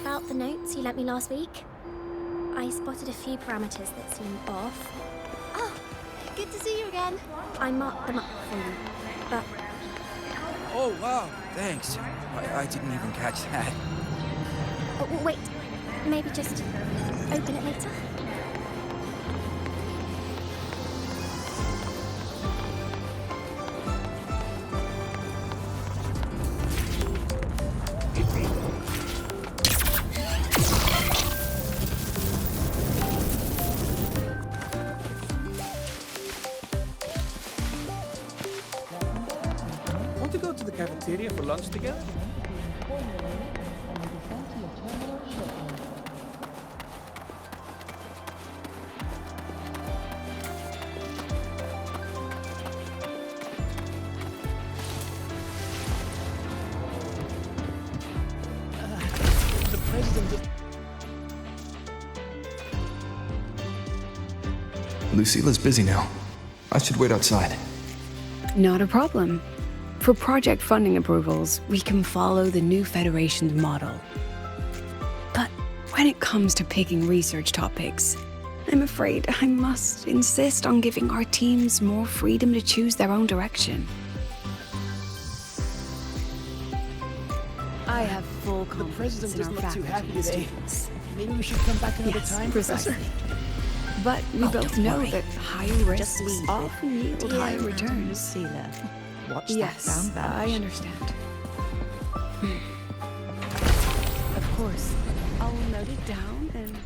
About the notes you lent me last week, I spotted a few parameters that seem off. Oh, good to see you again. I marked them up for you, but... Oh, wow, thanks. I didn't even catch that. Oh, wait, maybe just open it later? Want to go to the cafeteria for lunch together? The president of... Lucila's busy now. I should wait outside. Not a problem. For project funding approvals, we can follow the new Federation's model. But when it comes to picking research topics, I'm afraid I must insist on giving our teams more freedom to choose their own direction. I have full The confidence president in doesn't our look too faculty happy and today. students. Maybe we should come back another Yes, time, precisely. Professor? But we both don't know worry. that higher risks leave it often yield higher returns. Lucilla. Watch Yes, that brown I badge. understand. Of course, I'll note it down and...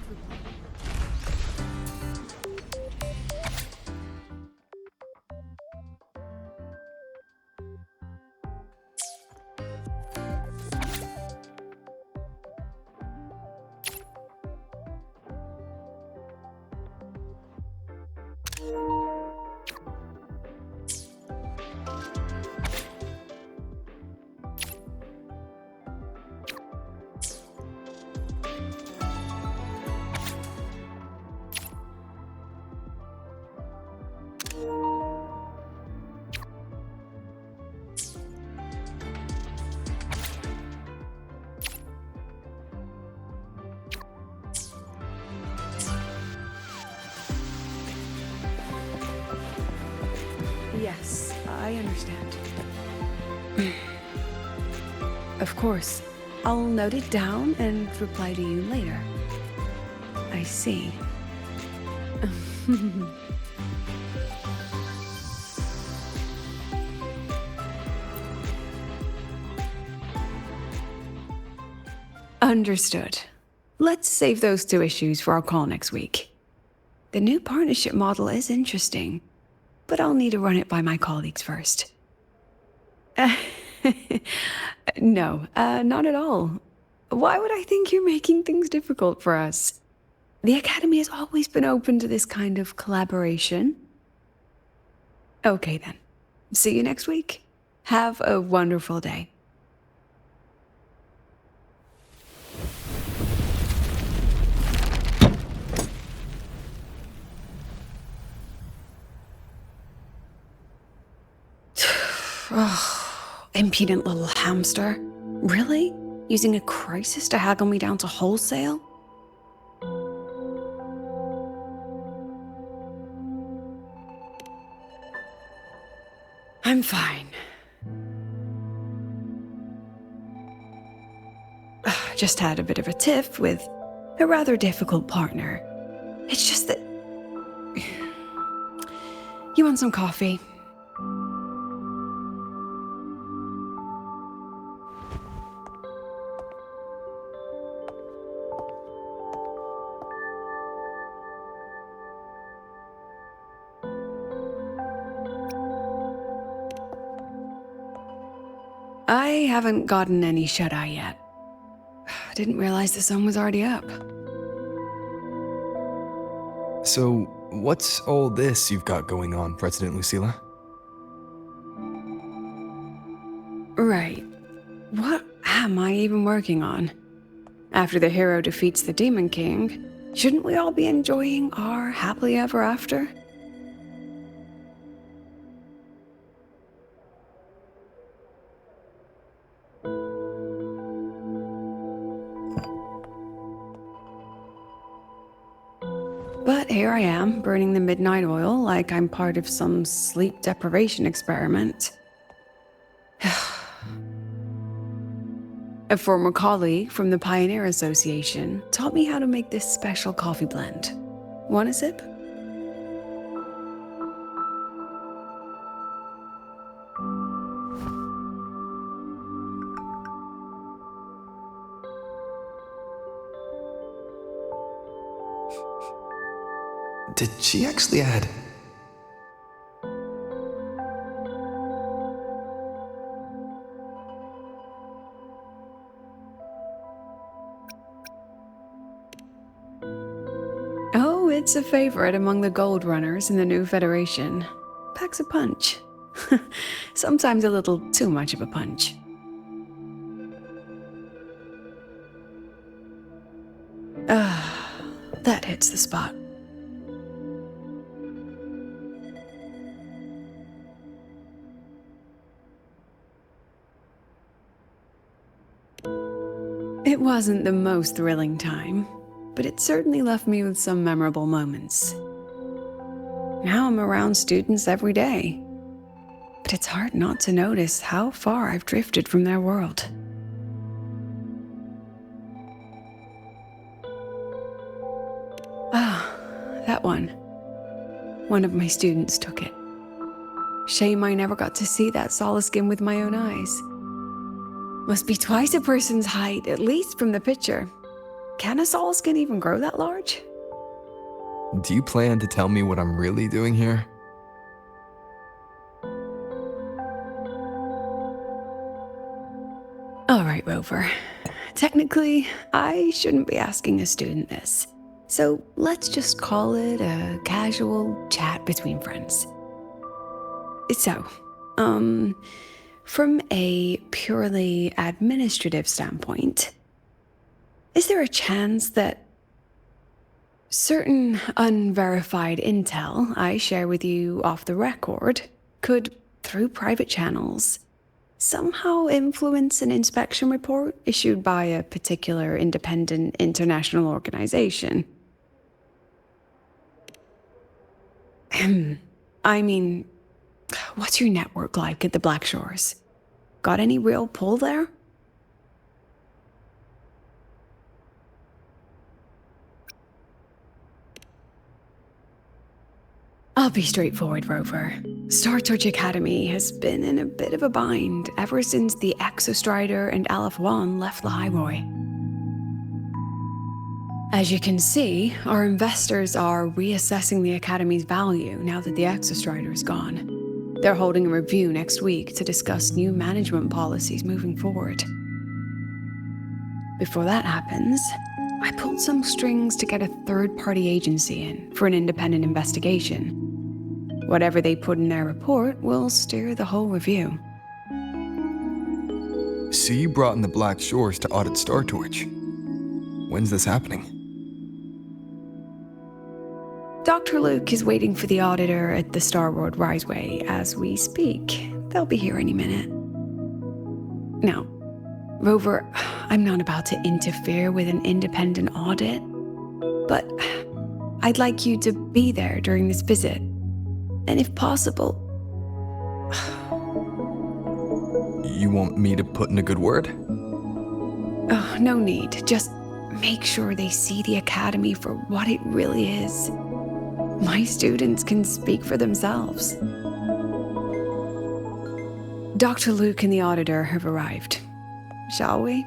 Yes, I understand. Of course, I'll note it down and reply to you later. I see. Understood. Let's save those two issues for our call next week. The new partnership model is interesting, but I'll need to run it by my colleagues first. No, not at all. Why would I think you're making things difficult for us? The Academy has always been open to this kind of collaboration. Okay then. See you next week. Have a wonderful day. Oh, impudent little hamster. Really? Using a crisis to haggle me down to wholesale? I'm fine. Just had a bit of a tiff with a rather difficult partner. It's just that... You want some coffee? I haven't gotten any shut-eye yet. I didn't realize the sun was already up. So, what's all this you've got going on, President Lucilla? Right. What am I even working on? After the hero defeats the Demon King, shouldn't we all be enjoying our happily ever after? But here I am, burning the midnight oil like I'm part of some sleep deprivation experiment. A former colleague from the Pioneer Association taught me how to make this special coffee blend. Want a sip? Did she actually add? Oh, it's a favorite among the gold runners in the new Federation. Packs a punch. Sometimes a little too much of a punch. That hits the spot. It wasn't the most thrilling time, but it certainly left me with some memorable moments. Now I'm around students every day, but it's hard not to notice how far I've drifted from their world. That one. One of my students took it. Shame I never got to see that Solaskin with my own eyes. Must be twice a person's height, at least from the picture. Can a Solaskin even grow that large? Do you plan to tell me what I'm really doing here? All right, Rover. Technically, I shouldn't be asking a student this. So let's just call it a casual chat between friends. So, from a purely administrative standpoint, is there a chance that certain unverified intel I share with you off the record could, through private channels, somehow influence an inspection report issued by a particular independent international organization? I mean, what's your network like at the Black Shores? Got any real pull there? I'll be straightforward, Rover. Star Torch Academy has been in a bit of a bind ever since the Exostrider and Aleph One left the Highway. As you can see, our investors are reassessing the Academy's value now that the Exostrider is gone. They're holding a review next week to discuss new management policies moving forward. Before that happens, I pulled some strings to get a third-party agency in for an independent investigation. Whatever they put in their report will steer the whole review. So you brought in the Black Shores to audit Star Torch. When's this happening? Dr. Luke is waiting for the auditor at the Starworld Riseway as we speak. They'll be here any minute. Now, Rover, I'm not about to interfere with an independent audit, but I'd like you to be there during this visit. And if possible... You want me to put in a good word? Oh, no need. Just make sure they see the Academy for what it really is. My students can speak for themselves. Dr. Luke and the auditor have arrived. Shall we?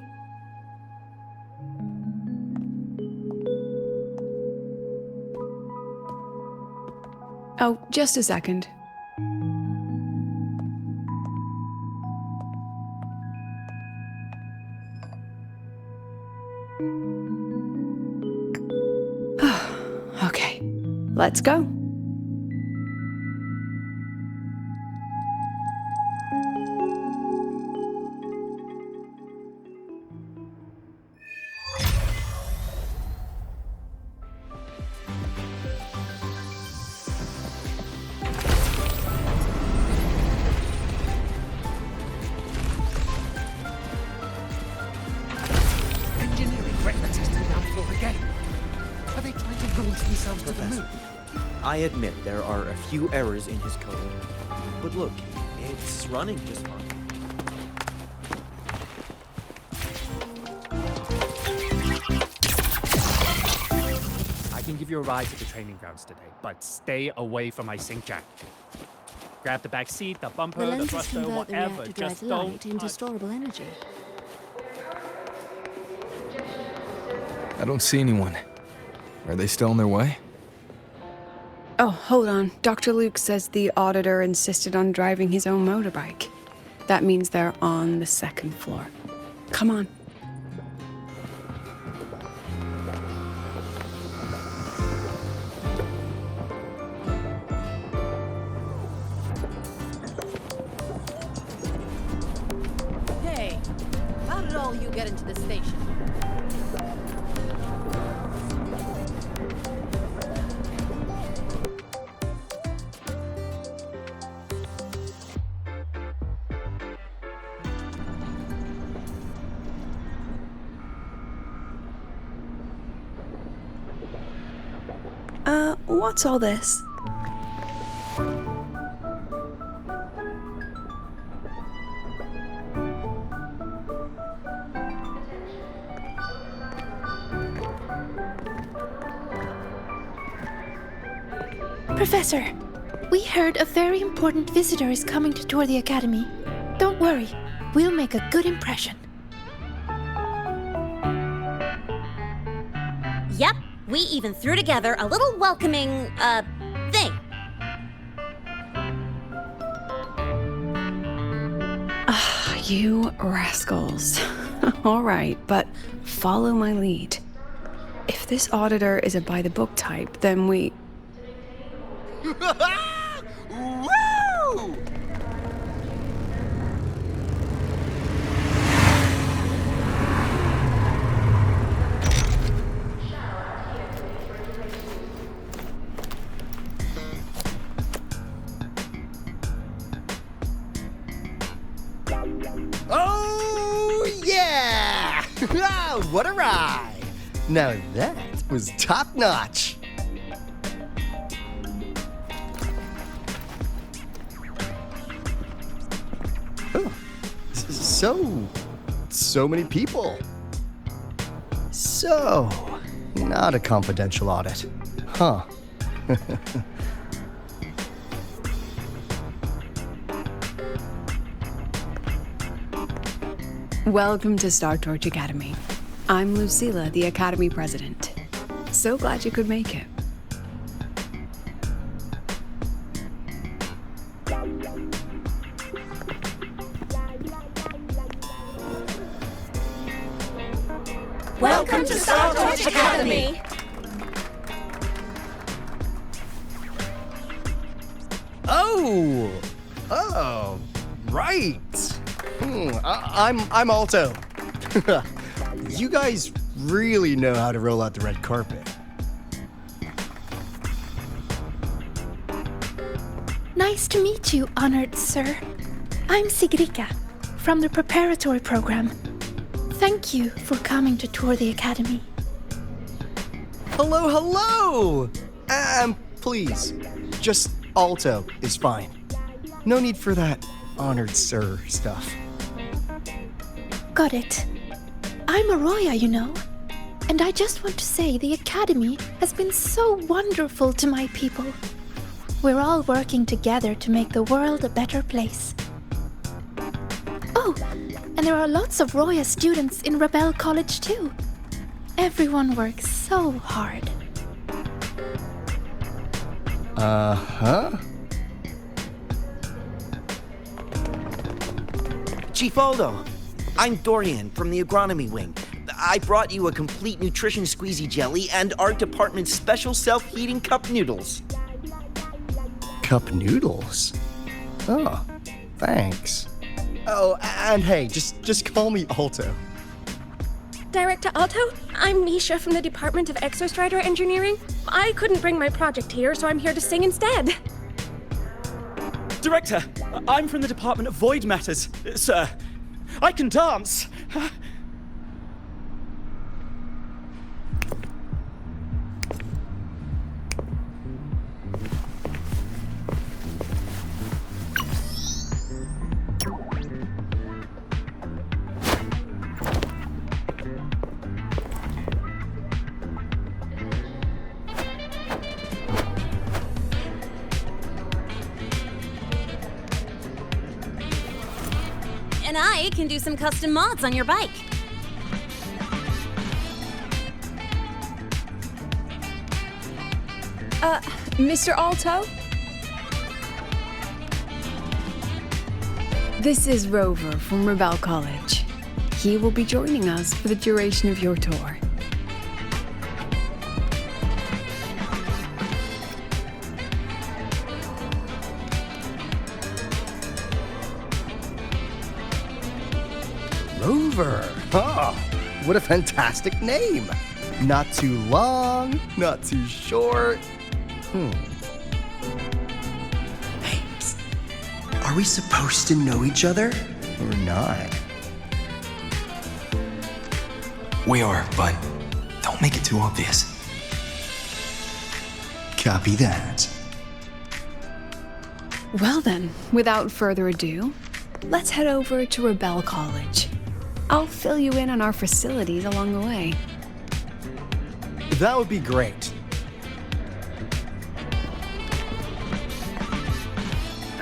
Oh, just a second. Let's go. Engineering wreck the testing ground floor again. Are they trying to launch themselves to the moon? I admit there are a few errors in his code, but look, it's running just fine. I can give you a ride to the training grounds today, but stay away from my sink jack. Grab the back seat, the bumper, The the lenses thruster, convert the whatever. reactor Just drive don't light into storable energy. I don't see anyone. Are they still on their way? Oh, hold on. Dr. Luke says the auditor insisted on driving his own motorbike. That means they're on the second floor. Come on. Hey, how did all you get into the station? What's all this? Professor, we heard a very important visitor is coming to tour the academy. Don't worry, we'll make a good impression. Yep, we even threw together a little welcoming, thing. You rascals. All right, but follow my lead. If this auditor is a by-the-book type, then we... Woo! Oh, yeah! What a ride! Now that was top-notch. Oh, so many people. So, not a confidential audit, huh? Welcome to Star Torch Academy. I'm Lucilla, the Academy President. So glad you could make it. Welcome to Star Torch Academy! Oh, right. I'm Alto. You guys really know how to roll out the red carpet. Nice to meet you, honored sir. I'm Sigrika, from the preparatory program. Thank you for coming to tour the academy. Hello! Please, just Alto is fine. No need for that honored sir stuff. Got it. I'm Arroya, you know. And I just want to say the academy has been so wonderful to my people. We're all working together to make the world a better place. Oh, and there are lots of Roya students in Rebel College too. Everyone works so hard. Uh-huh. Chief Aldo, I'm Dorian from the agronomy wing. I brought you a complete nutrition squeezy jelly and our department's special self-heating cup noodles. Cup noodles? Oh, thanks. Oh, and hey, just call me Alto. Director Alto, I'm Misha from the Department of Exostrider Engineering. I couldn't bring my project here, so I'm here to sing instead. Director, I'm from the Department of Void Matters, sir. I can dance. And I can do some custom mods on your bike. Mr. Alto? This is Rover from Rebel College. He will be joining us for the duration of your tour. Rover. Oh, what a fantastic name. Not too long, not too short. Hey, psst. Are we supposed to know each other or not? We are, but don't make it too obvious. Copy that. Well then, without further ado, let's head over to Rebel College. I'll fill you in on our facilities along the way. That would be great.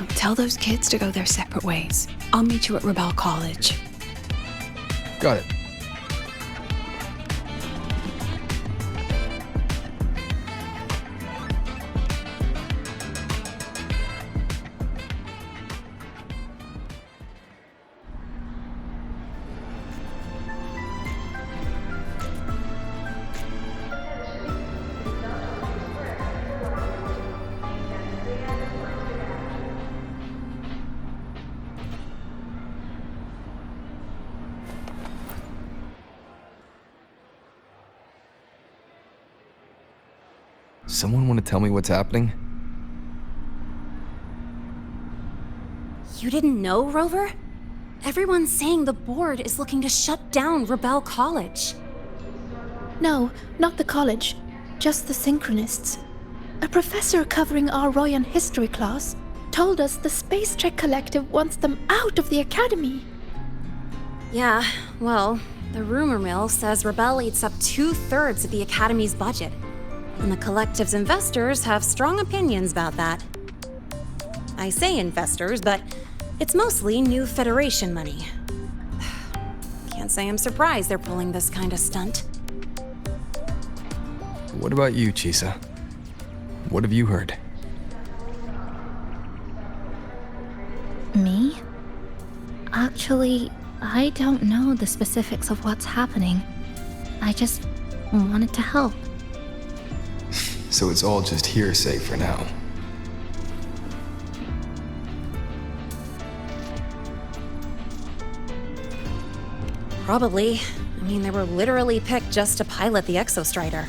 Tell those kids to go their separate ways. I'll meet you at Rebel College. Got it. Someone want to tell me what's happening? You didn't know, Rover? Everyone's saying the board is looking to shut down Rebel College. No, not the college, just the Synchronists. A professor covering our Royan history class told us the Space Trek Collective wants them out of the academy. Yeah, well, the rumor mill says Rebel eats up 2/3 of the academy's budget. And the collective's investors have strong opinions about that. I say investors, but it's mostly new Federation money. Can't say I'm surprised they're pulling this kind of stunt. What about you, Chisa? What have you heard? Me? Actually, I don't know the specifics of what's happening. I just wanted to help. So it's all just hearsay for now. Probably. I mean, they were literally picked just to pilot the Exostrider.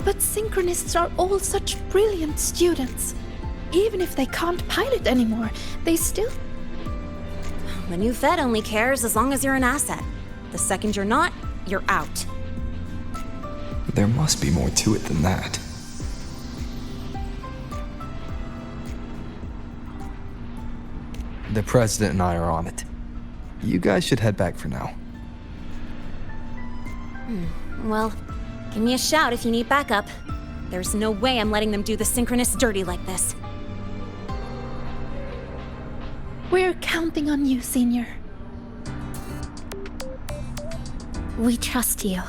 But Synchronists are all such brilliant students. Even if they can't pilot anymore, they still... The new Fed only cares as long as you're an asset. The second you're not, you're out. There must be more to it than that. The president and I are on it. You guys should head back for now. Well, give me a shout if you need backup. There's no way I'm letting them do the Synchronists dirty like this. We're counting on you, Senior. We trust you.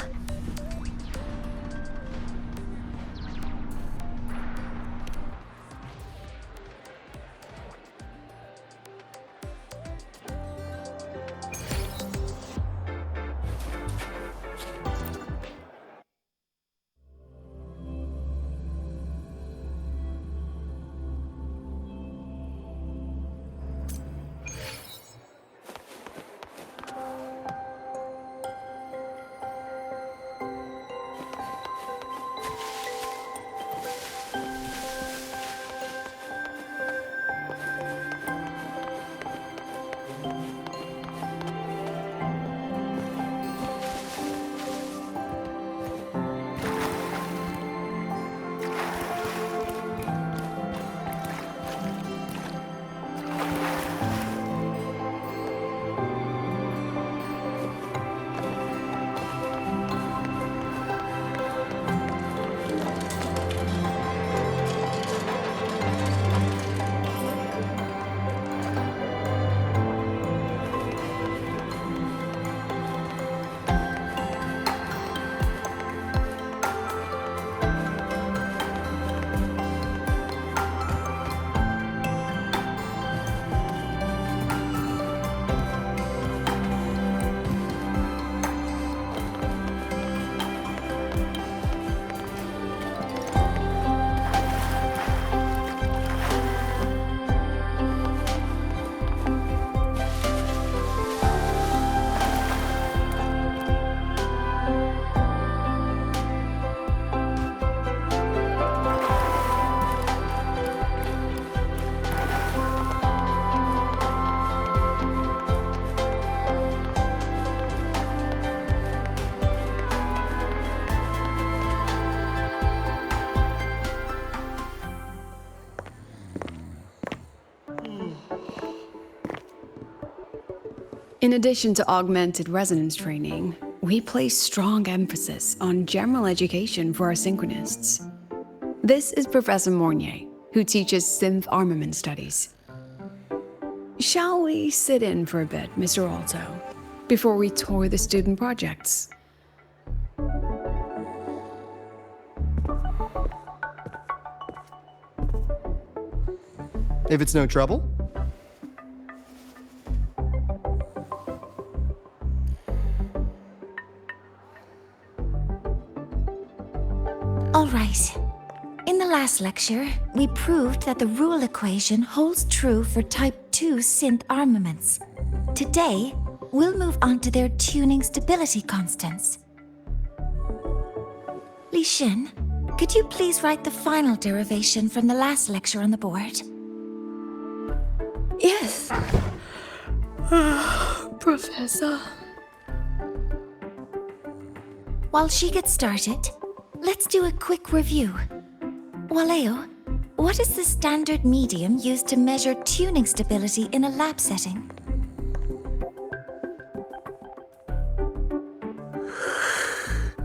In addition to augmented resonance training, we place strong emphasis on general education for our synchronists. This is Professor Mornier, who teaches synth armament studies. Shall we sit in for a bit, Mr. Alto, before we tour the student projects? If it's no trouble. All right. In the last lecture, we proved that the rule equation holds true for Type 2 synth armaments. Today, we'll move on to their tuning stability constants. Li Xin, could you please write the final derivation from the last lecture on the board? Yes. Professor. While she gets started, let's do a quick review. Waleo, what is the standard medium used to measure tuning stability in a lab setting?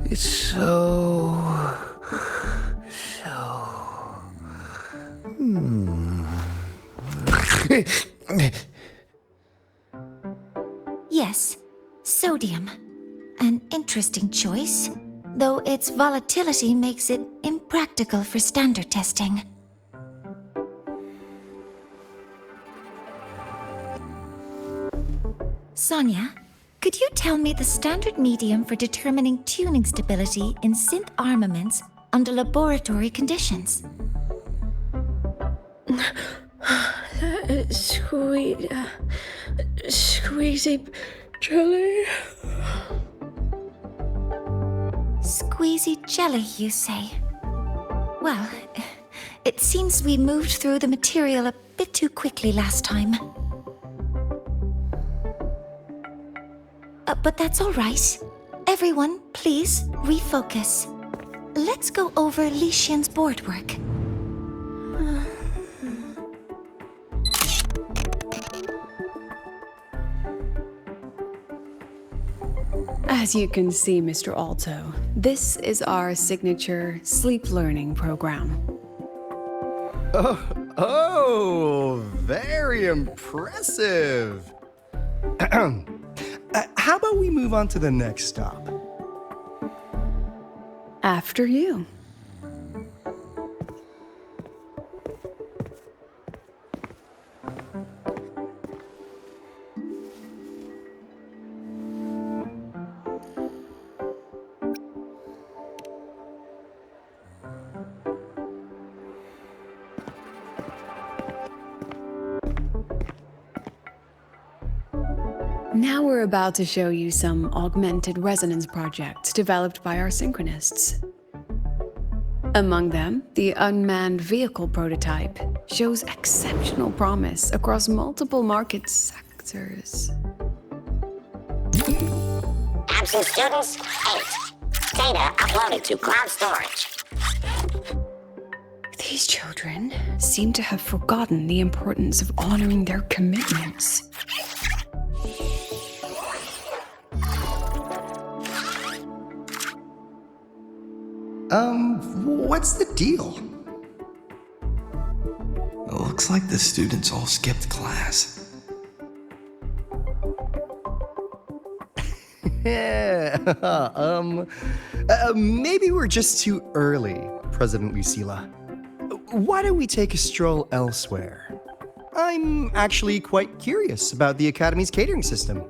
It's so... Yes, sodium. An interesting choice, though its volatility makes it impractical for standard testing. Sonia, could you tell me the standard medium for determining tuning stability in synth armaments under laboratory conditions? Squeezy jelly. Squeezy jelly, you say? Well, it seems we moved through the material a bit too quickly last time. But that's all right. Everyone, please refocus. Let's go over Li Xian's board work. As you can see, Mr. Alto, this is our signature sleep learning program. Oh, very impressive. How about we move on to the next stop? After you. Now we're about to show you some augmented resonance projects developed by our synchronists. Among them, the unmanned vehicle prototype shows exceptional promise across multiple market sectors. Absent students, 8. Data uploaded to cloud storage. These children seem to have forgotten the importance of honoring their commitments. What's the deal? It looks like the students all skipped class. Yeah, maybe we're just too early, President Lucila. Why don't we take a stroll elsewhere? I'm actually quite curious about the Academy's catering system.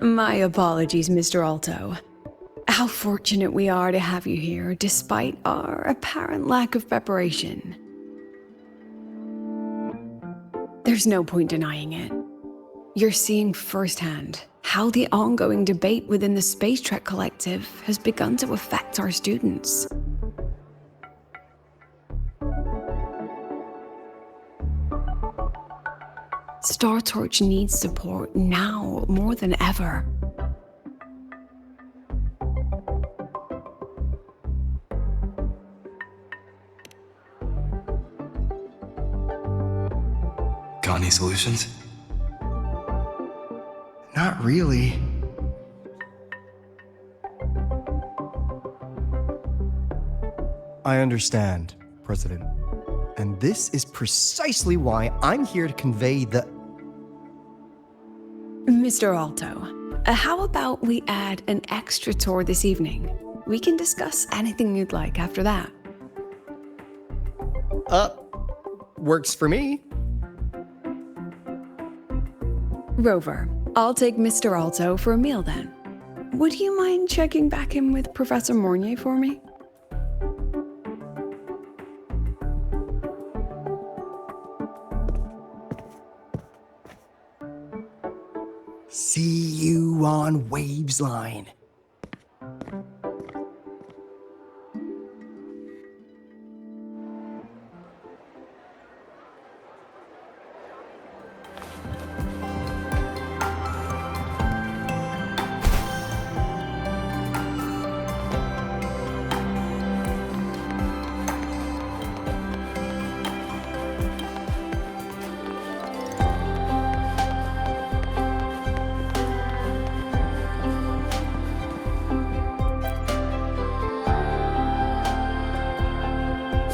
My apologies, Mr. Alto. How fortunate we are to have you here, despite our apparent lack of preparation. There's no point denying it. You're seeing firsthand how the ongoing debate within the Space Trek Collective has begun to affect our students. Star Torch needs support now more than ever. any solutions? Not really. I understand, President. And this is precisely why I'm here to convey the... Mr. Alto, how about we add an extra tour this evening? We can discuss anything you'd like after that. Works for me. Rover, I'll take Mr. Alto for a meal then. Would you mind checking back in with Professor Mornier for me? See you on Waves Line.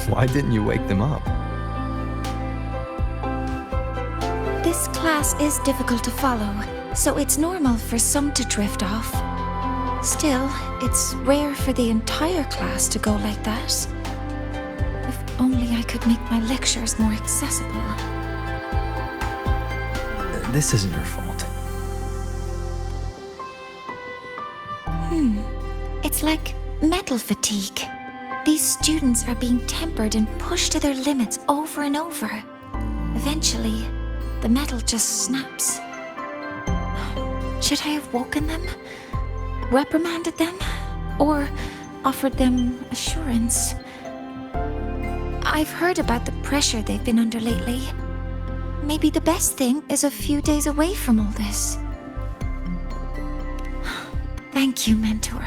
Why didn't you wake them up? This class is difficult to follow, so it's normal for some to drift off. Still, it's rare for the entire class to go like that. If only I could make my lectures more accessible. This isn't your fault. It's like metal fatigue. These students are being tempered and pushed to their limits over and over. Eventually, the metal just snaps. Should I have woken them? Reprimanded them? Or offered them assurance? I've heard about the pressure they've been under lately. Maybe the best thing is a few days away from all this. Thank you, mentor.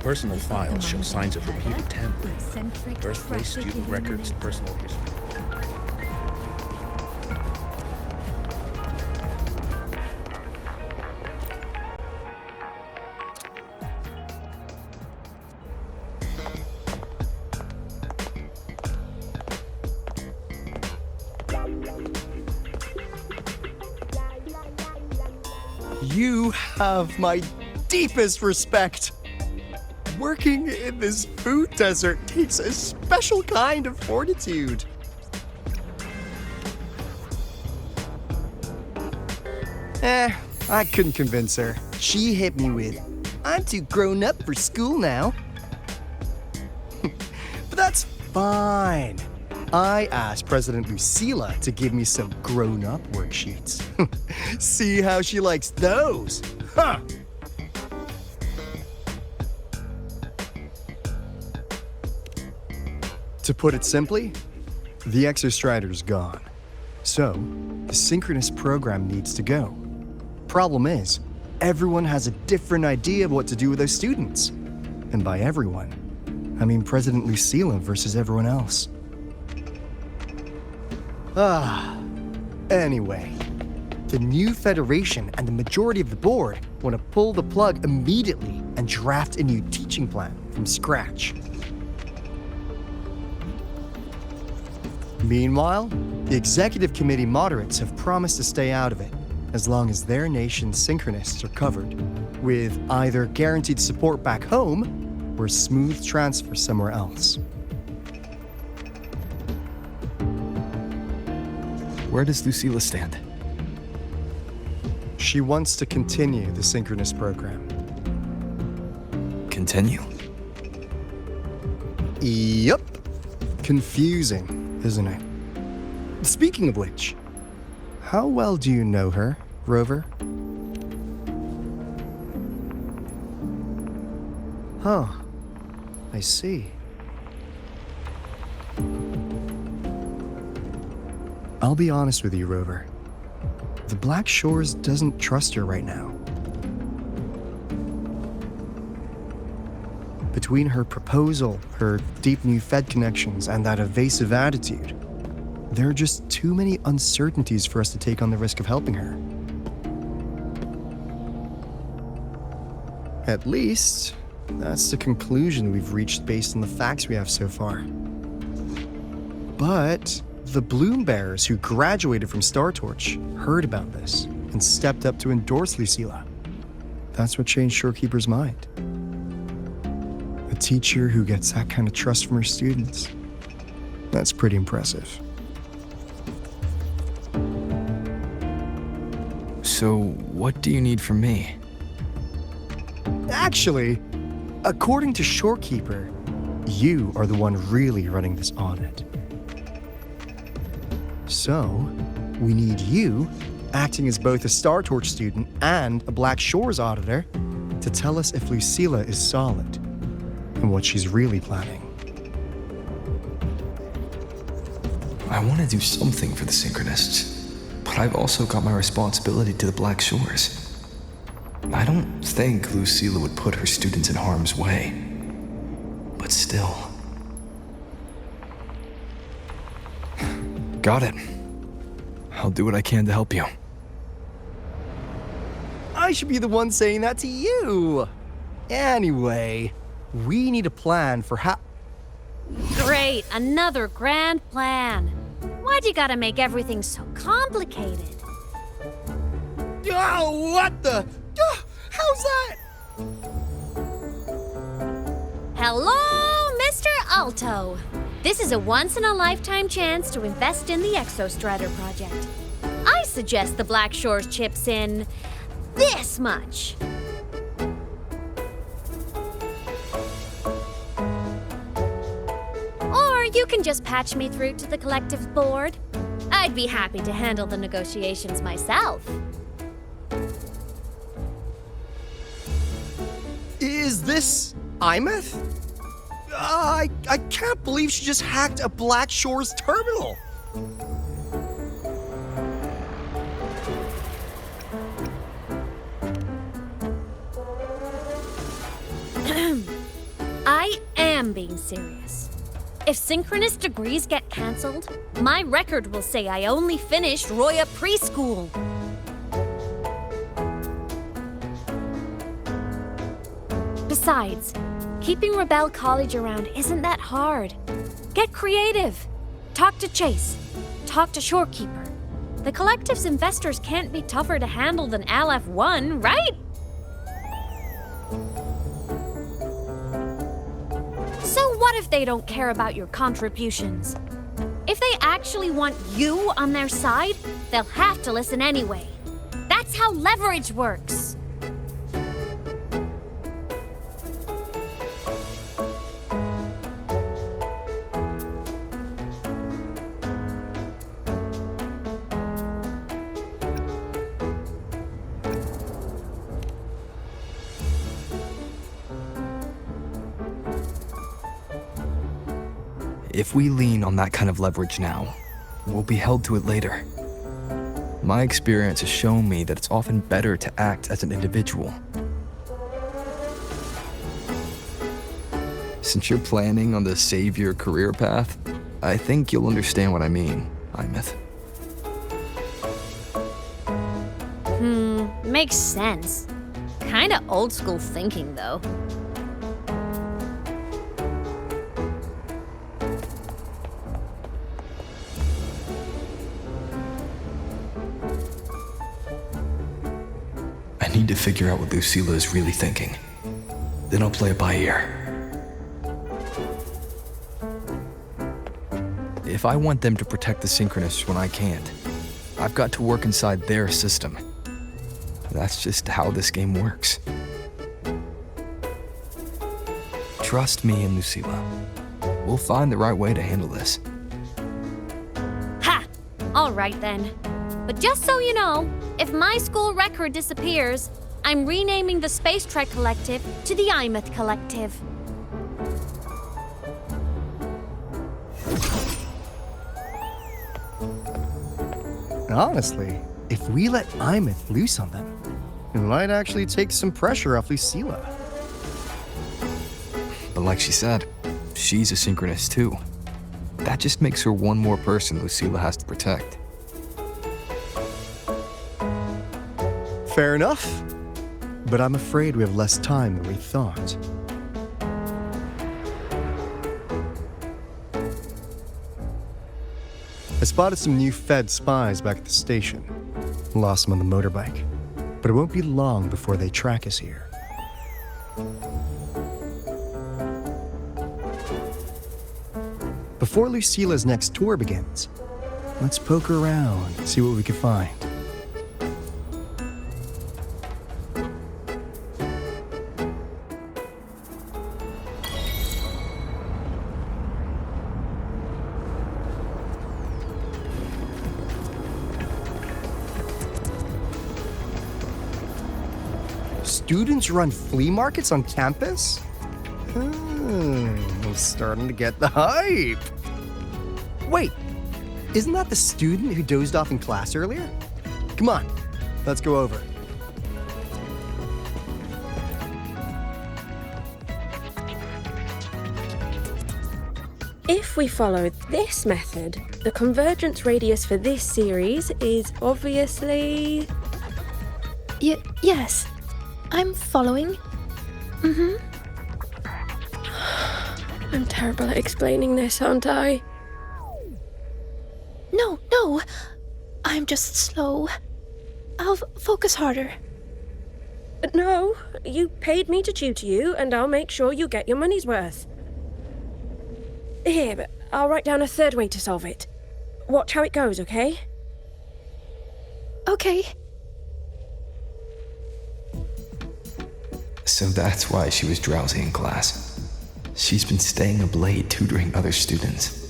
Personal files show signs of repeated tampering. Birthplace, student records, personal history. You have my deepest respect. Working in this food desert takes a special kind of fortitude. I couldn't convince her. She hit me with, "I'm too grown up for school now." But that's fine. I asked President Lucilla to give me some grown-up worksheets. See how she likes those. Huh! To put it simply, the Exostrider's gone. So, the synchronous program needs to go. Problem is, everyone has a different idea of what to do with those students. And by everyone, I mean President Lucilla versus everyone else. Anyway, the new Federation and the majority of the board want to pull the plug immediately and draft a new teaching plan from scratch. Meanwhile, the executive committee moderates have promised to stay out of it as long as their nation's synchronists are covered, with either guaranteed support back home or smooth transfer somewhere else. Where does Lucilla stand? She wants to continue the synchronous program. Continue? Yup. Confusing, isn't it? Speaking of which, how well do you know her, Rover? Huh. I see. I'll be honest with you, Rover. The Black Shores doesn't trust her right now. Between her proposal, her deep new Fed connections, and that evasive attitude, there are just too many uncertainties for us to take on the risk of helping her. At least, that's the conclusion we've reached based on the facts we have so far. But the Bloom Bearers who graduated from Star Torch heard about this and stepped up to endorse Lucilla. That's what changed Shorekeeper's mind. A teacher who gets that kind of trust from her students. That's pretty impressive. So, what do you need from me? Actually, according to Shorekeeper, you are the one really running this audit. So, we need you, acting as both a Star Torch student and a Black Shores auditor, to tell us if Lucilla is solid and what she's really planning. I want to do something for the Synchronists, but I've also got my responsibility to the Black Shores. I don't think Lucilla would put her students in harm's way, but still. Got it. I'll do what I can to help you. I should be the one saying that to you. Anyway, we need a plan for how... Great, another grand plan. Why'd you gotta make everything so complicated? Oh, what the... how's that? Hello, Mr. Alto. This is a once-in-a-lifetime chance to invest in the Exostrator project. I suggest the Black Shores chips in this much. Or you can just patch me through to the collective's board. I'd be happy to handle the negotiations myself. Is this Imeth? I can't believe she just hacked a Black Shores terminal. I am being serious. If synchronous degrees get cancelled, my record will say I only finished Roya preschool. Besides, keeping Rebel College around isn't that hard. Get creative. Talk to Chase. Talk to Shorekeeper. The collective's investors can't be tougher to handle than LF1, right? So what if they don't care about your contributions? If they actually want you on their side, they'll have to listen anyway. That's how leverage works. If we lean on that kind of leverage now, we'll be held to it later. My experience has shown me that it's often better to act as an individual. Since you're planning on the savior career path, I think you'll understand what I mean, Imeth. Makes sense. Kinda old school thinking, though. I need to figure out what Lucilla is really thinking. Then I'll play it by ear. If I want them to protect the Synchronists when I can't, I've got to work inside their system. That's just how this game works. Trust me and Lucilla. We'll find the right way to handle this. Ha! Alright then. But just so you know, if my school record disappears, I'm renaming the Space Trek Collective to the Imeth Collective. Honestly, if we let Imeth loose on them, it might actually take some pressure off Lucilla. But like she said, she's a Synchronist too. That just makes her one more person Lucilla has to protect. Fair enough. But I'm afraid we have less time than we thought. I spotted some new Fed spies back at the station. Lost them on the motorbike. But it won't be long before they track us here. Before Lucilla's next tour begins, let's poke around and see what we can find. Students run flea markets on campus? I'm starting to get the hype. Wait, isn't that the student who dozed off in class earlier? Come on, let's go over. If we follow this method, the convergence radius for this series is obviously... Yes. I'm following. I'm terrible at explaining this, aren't I? No. I'm just slow. I'll focus harder. No, you paid me to tutor you, and I'll make sure you get your money's worth. Here, but I'll write down a third way to solve it. Watch how it goes, okay? Okay. So that's why she was drowsy in class. She's been staying up late tutoring other students.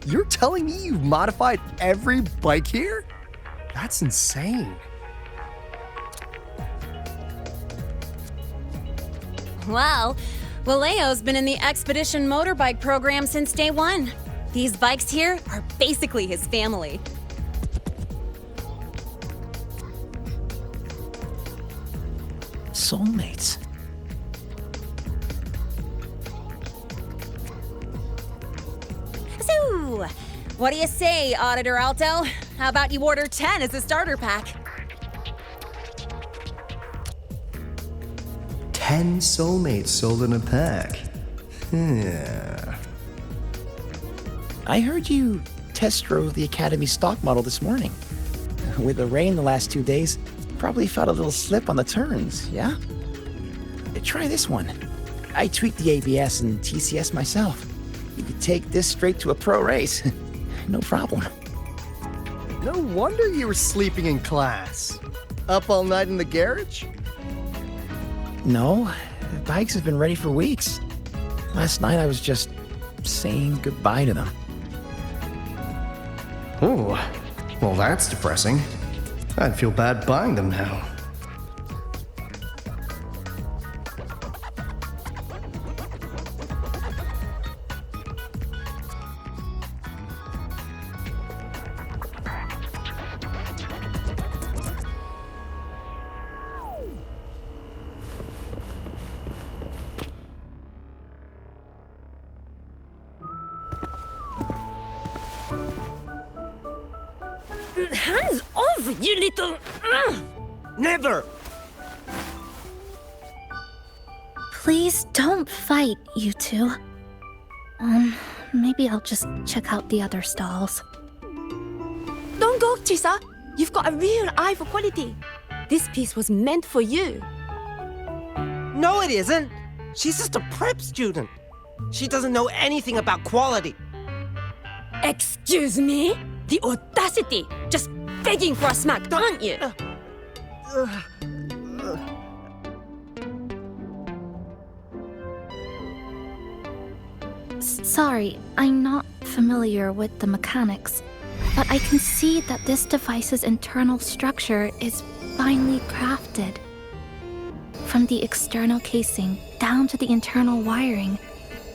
You're telling me you've modified every bike here? That's insane. Well, Valeo's been in the Expedition motorbike program since day one. These bikes here are basically his family. Soulmates. So, what do you say, Auditor Alto? How about you order 10 as a starter pack? 10 soulmates sold in a pack. Yeah. I heard you test drove the Academy stock model this morning. With the rain the last 2 days, probably felt a little slip on the turns, yeah? Try this one. I tweaked the ABS and TCS myself. You could take this straight to a pro race. No problem. No wonder you were sleeping in class. Up all night in the garage? No, the bikes have been ready for weeks. Last night I was just saying goodbye to them. Oh, well, that's depressing. I'd feel bad buying them now. Hands off, you little... Never! Please don't fight, you two. Maybe I'll just check out the other stalls. Don't go, Chisa. You've got a real eye for quality. This piece was meant for you. No, it isn't. She's just a prep student. She doesn't know anything about quality. Excuse me? The audacity! Just begging for a smack, aren't you? Sorry, I'm not familiar with the mechanics, but I can see that this device's internal structure is finely crafted. From the external casing down to the internal wiring,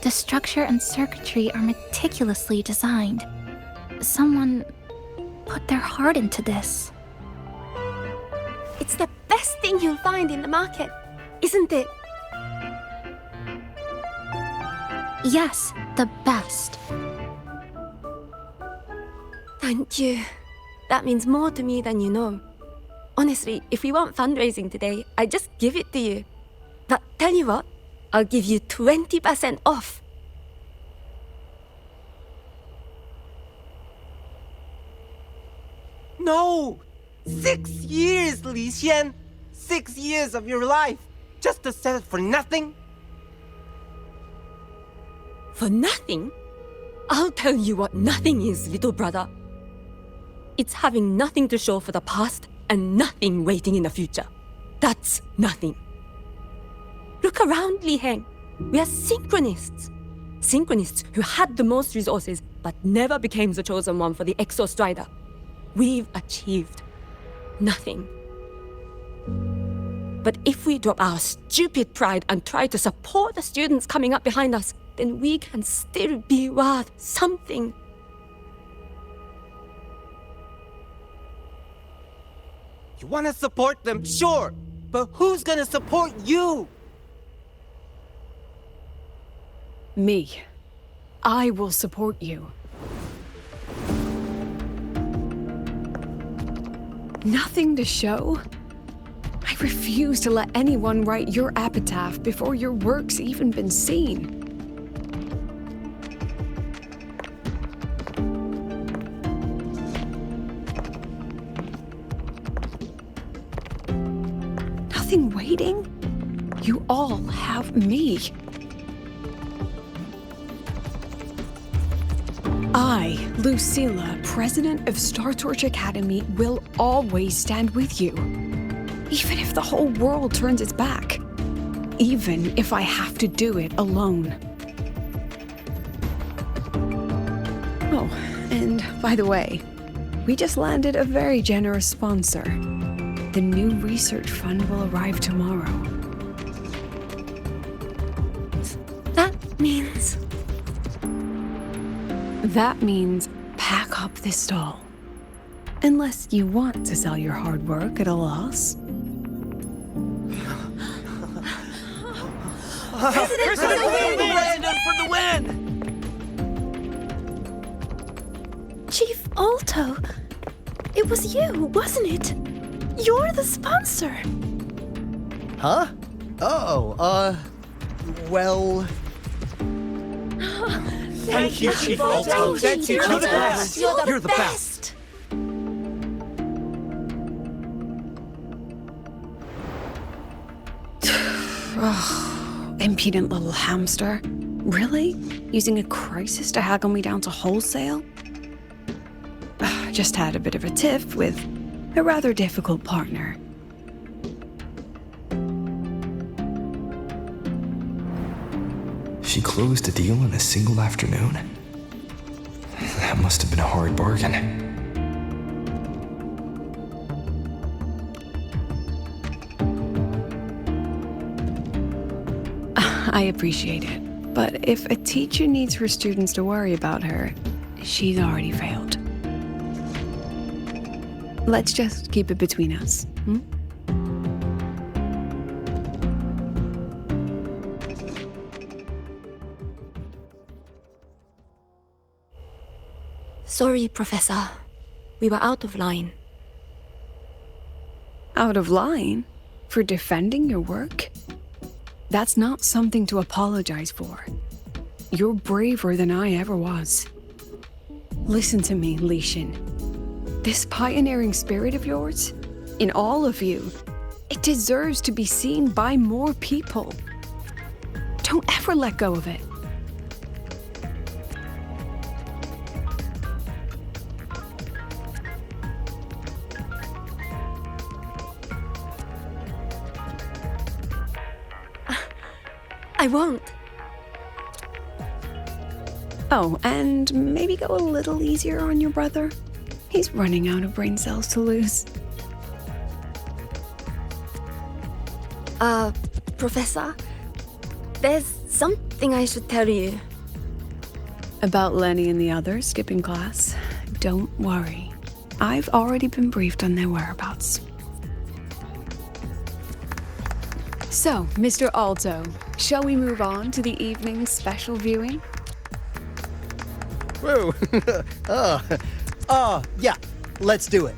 the structure and circuitry are meticulously designed. Someone put their heart into this. It's the best thing you'll find in the market, isn't it? Yes, the best. Thank you. That means more to me than you know. Honestly, if we want fundraising today, I'd just give it to you. But tell you what, I'll give you 20% off. No! 6 years, Li Xian! 6 years of your life! Just to sell it for nothing? For nothing? I'll tell you what nothing is, little brother. It's having nothing to show for the past and nothing waiting in the future. That's nothing. Look around, Li Heng. We are synchronists. Synchronists who had the most resources but never became the chosen one for the Exo Strider. We've achieved nothing. But if we drop our stupid pride and try to support the students coming up behind us, then we can still be worth something. You want to support them, sure, but who's gonna support you? Me. I will support you. Nothing to show? I refuse to let anyone write your epitaph before your work's even been seen. Nothing waiting? You all have me. I, Lucilla, president of Star Torch Academy, will always stand with you. Even if the whole world turns its back. Even if I have to do it alone. Oh, and by the way, we just landed a very generous sponsor. The new research fund will arrive tomorrow. That means pack up this stall. Unless you want to sell your hard work at a loss. President for the win! Chief Alto, it was you, wasn't it? You're the sponsor. Huh? Oh, well... Thank you, Chief Alto. Thank you. You're the best. You're the best. Impudent little hamster. Really? Using a crisis to haggle me down to wholesale? Just had a bit of a tiff with a rather difficult partner. She closed a deal in a single afternoon? That must have been a hard bargain. I appreciate it, but if a teacher needs her students to worry about her, she's already failed. Let's just keep it between us, hmm? Sorry, Professor. We were out of line. Out of line? For defending your work? That's not something to apologize for. You're braver than I ever was. Listen to me, Li Xin. This pioneering spirit of yours, in all of you, it deserves to be seen by more people. Don't ever let go of it. I won't. Oh, and maybe go a little easier on your brother. He's running out of brain cells to lose. Professor, there's something I should tell you. About Lenny and the others skipping class? Don't worry. I've already been briefed on their whereabouts. So, Mr. Alto, shall we move on to the evening's special viewing? Whoa. Yeah, let's do it.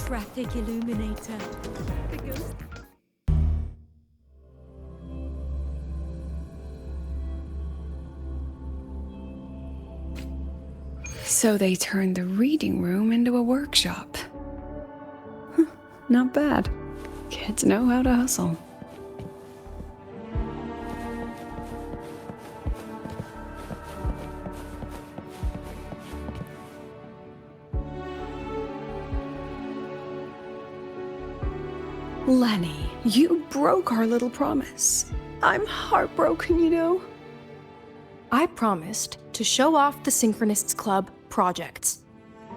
Traffic illuminator. So they turned the reading room into a workshop. Not bad. Kids know how to hustle. Lenny, you broke our little promise. I'm heartbroken, you know. I promised to show off the Synchronists Club projects.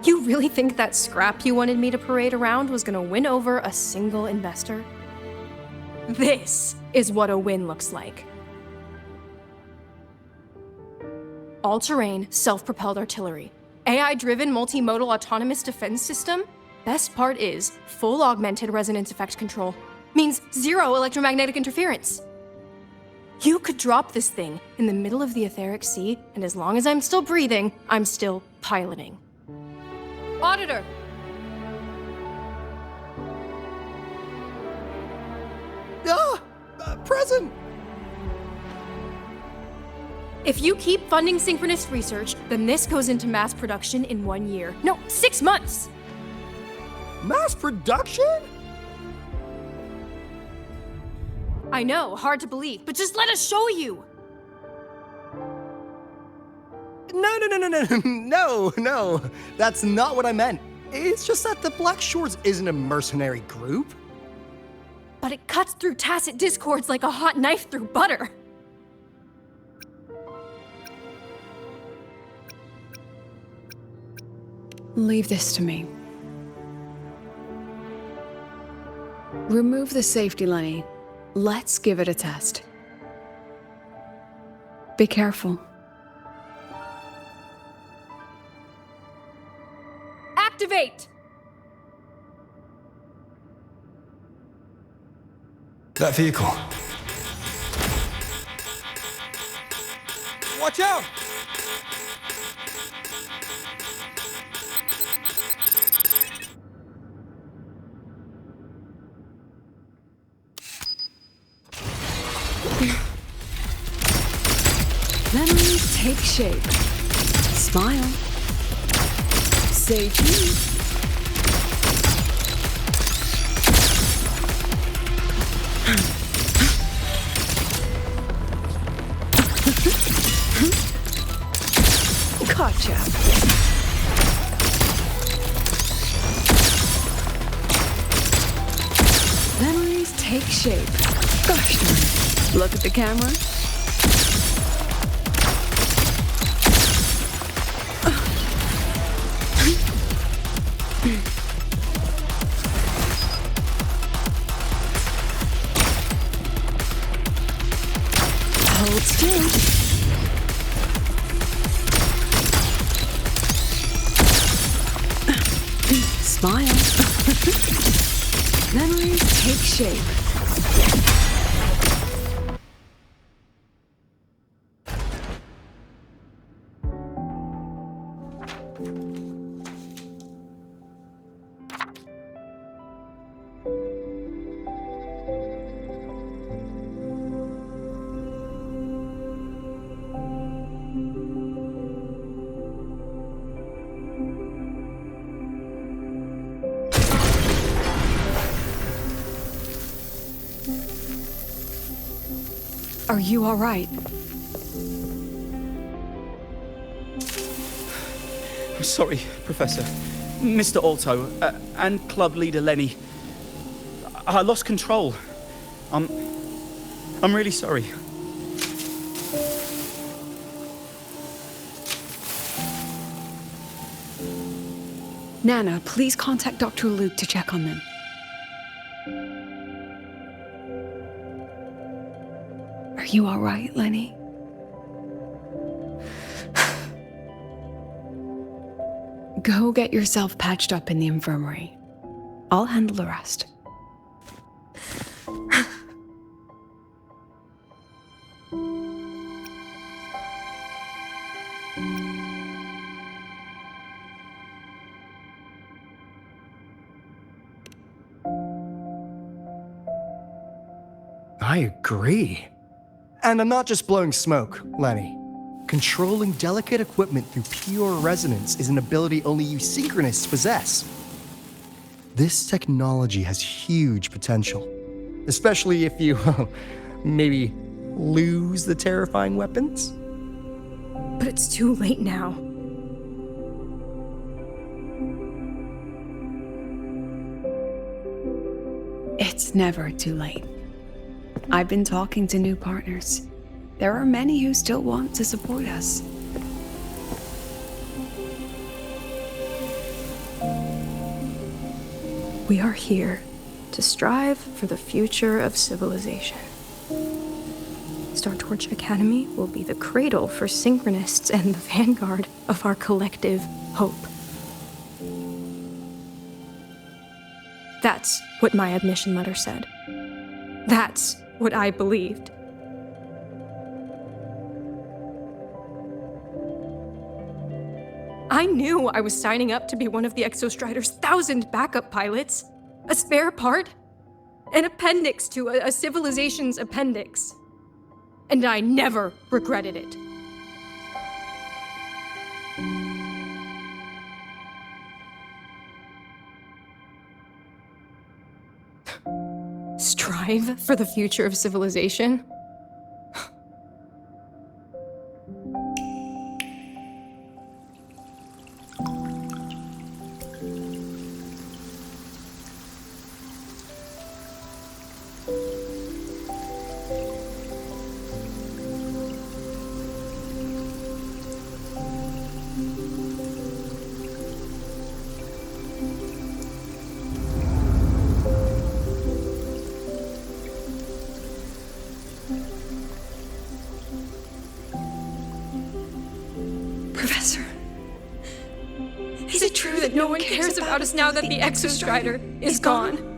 You really think that scrap you wanted me to parade around was gonna win over a single investor? This is what a win looks like. All-terrain, self-propelled artillery. AI-driven multimodal autonomous defense system. Best part is, full augmented resonance effect control. Means zero electromagnetic interference. You could drop this thing in the middle of the etheric sea, and as long as I'm still breathing, I'm still piloting. Auditor! Present! If you keep funding synchronous research, then this goes into mass production in 1 year. No, 6 months! Mass production? I know, hard to believe, but just let us show you! No. That's not what I meant. It's just that the Black Shores isn't a mercenary group. But it cuts through tacit discords like a hot knife through butter. Leave this to me. Remove the safety, Lenny. Let's give it a test. Be careful. Activate! That vehicle. Watch out! Memories take shape. Smile. Say cheese. Gotcha. Memories take shape. Gosh darn. Look at the camera. Hold still. Smile. Memories take shape. Are you all right? I'm sorry, Professor. Mr. Alto, and club leader Lenny. I lost control. I'm really sorry. Nana, please contact Dr. Luke to check on them. Are you all right, Lenny? Go get yourself patched up in the infirmary. I'll handle the rest. I agree. And I'm not just blowing smoke, Lenny. Controlling delicate equipment through pure resonance is an ability only you synchronists possess. This technology has huge potential, especially if you, maybe, lose the terrifying weapons. But it's too late now. It's never too late. I've been talking to new partners. There are many who still want to support us. We are here to strive for the future of civilization. Star Torch Academy will be the cradle for synchronists and the vanguard of our collective hope. That's what my admission letter said. That's what I believed. I knew I was signing up to be one of the Exostrider's 1,000 backup pilots. A spare part. An appendix to a civilization's appendix. And I never regretted it. Strive for the future of civilization? Professor, is it true that no one cares about us now that the Exostrider is gone?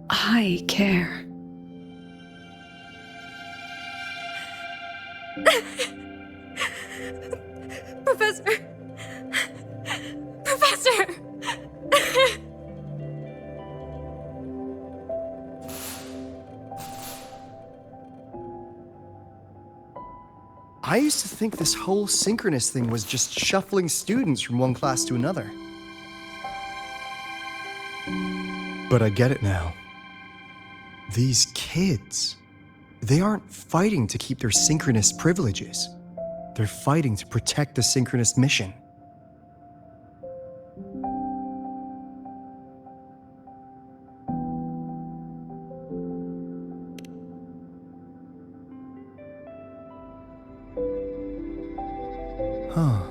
I care. Professor! Professor! I used to think this whole synchronous thing was just shuffling students from one class to another. But I get it now. These kids, they aren't fighting to keep their synchronous privileges. They're fighting to protect the synchronous mission. Huh.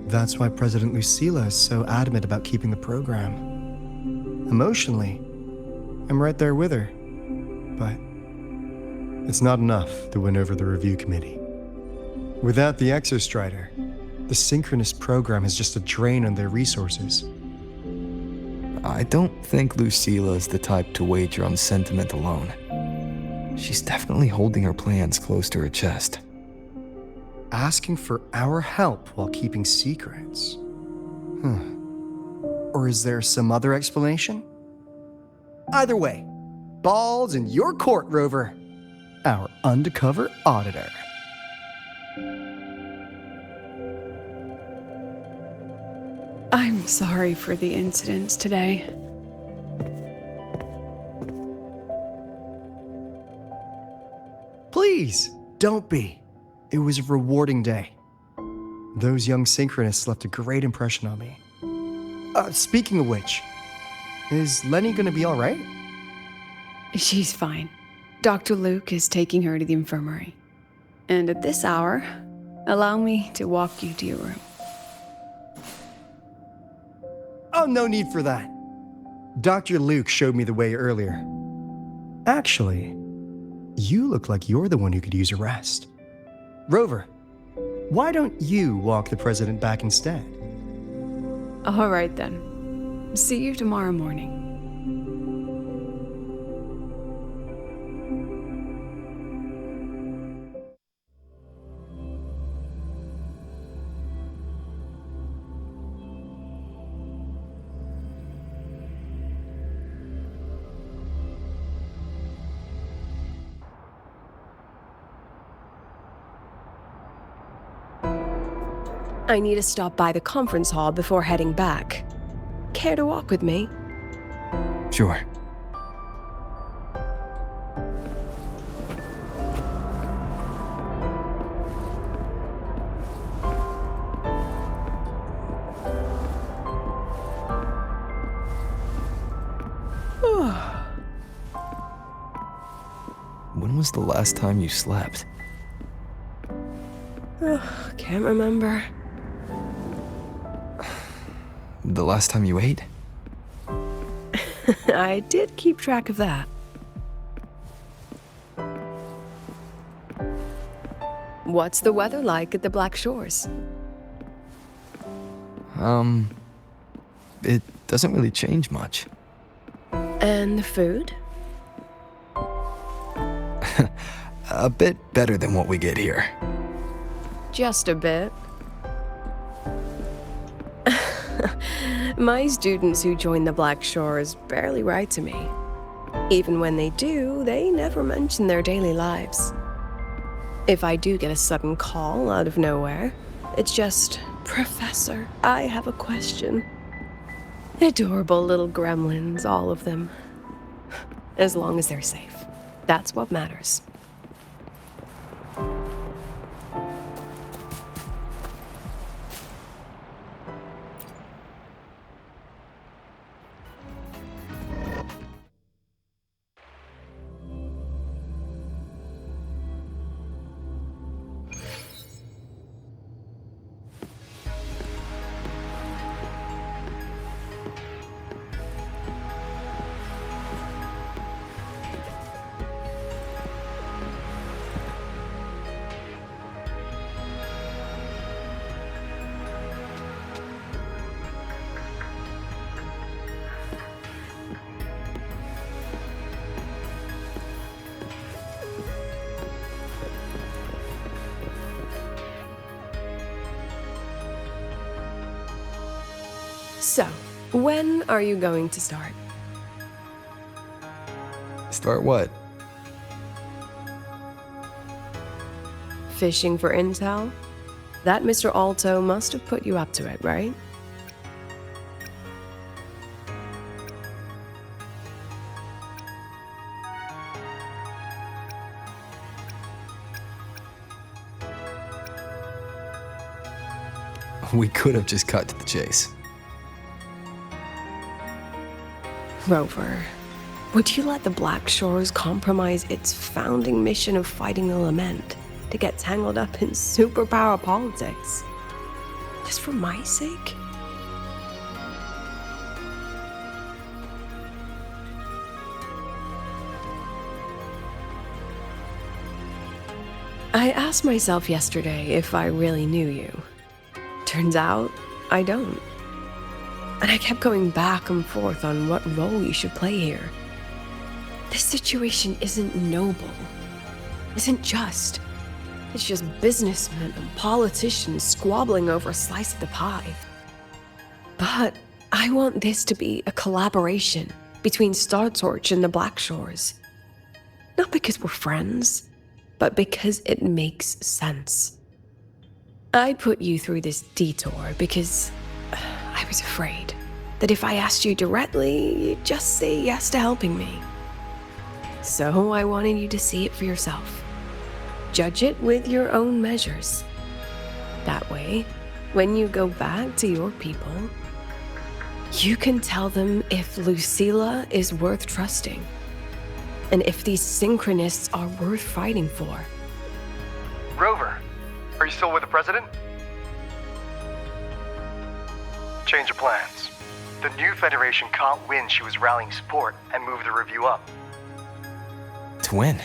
That's why President Lucilla is so adamant about keeping the program. Emotionally, I'm right there with her. But it's not enough to win over the review committee. Without the Exostrider, the synchronous program is just a drain on their resources. I don't think Lucilla is the type to wager on sentiment alone. She's definitely holding her plans close to her chest. Asking for our help while keeping secrets? Or is there some other explanation? Either way, ball's in your court, Rover. Our undercover auditor. I'm sorry for the incidents today. Please, don't be. It was a rewarding day. Those young synchronists left a great impression on me. Speaking of which, is Lenny gonna be all right? She's fine. Dr. Luke is taking her to the infirmary. And at this hour, allow me to walk you to your room. Oh, no need for that. Dr. Luke showed me the way earlier. Actually, you look like you're the one who could use a rest. Rover, why don't you walk the president back instead? All right then. See you tomorrow morning. I need to stop by the conference hall before heading back. Care to walk with me? Sure. When was the last time you slept? Can't remember. The last time you ate? I did keep track of that. What's the weather like at the Black Shores? It doesn't really change much. And the food? A bit better than what we get here. Just a bit. My students who join the Black Shores barely write to me. Even when they do, they never mention their daily lives. If I do get a sudden call out of nowhere, it's just, "Professor, I have a question." Adorable little gremlins, all of them. As long as they're safe. That's what matters. When are you going to start? Start what? Fishing for intel? That Mr. Alto must have put you up to it, right? We could have just cut to the chase. Rover, would you let the Black Shores compromise its founding mission of fighting the Lament to get tangled up in superpower politics? Just for my sake? I asked myself yesterday if I really knew you. Turns out, I don't. And I kept going back and forth on what role you should play here. This situation isn't noble, isn't just. It's just businessmen and politicians squabbling over a slice of the pie. But I want this to be a collaboration between Star Torch and the Black Shores. Not because we're friends, but because it makes sense. I put you through this detour because I was afraid that if I asked you directly, you'd just say yes to helping me. So I wanted you to see it for yourself. Judge it with your own measures. That way, when you go back to your people, you can tell them if Lucilla is worth trusting, and if these synchronists are worth fighting for. Rover, are you still with the president? Change of plans. The new Federation can't win. She was rallying support and moved the review up. To win?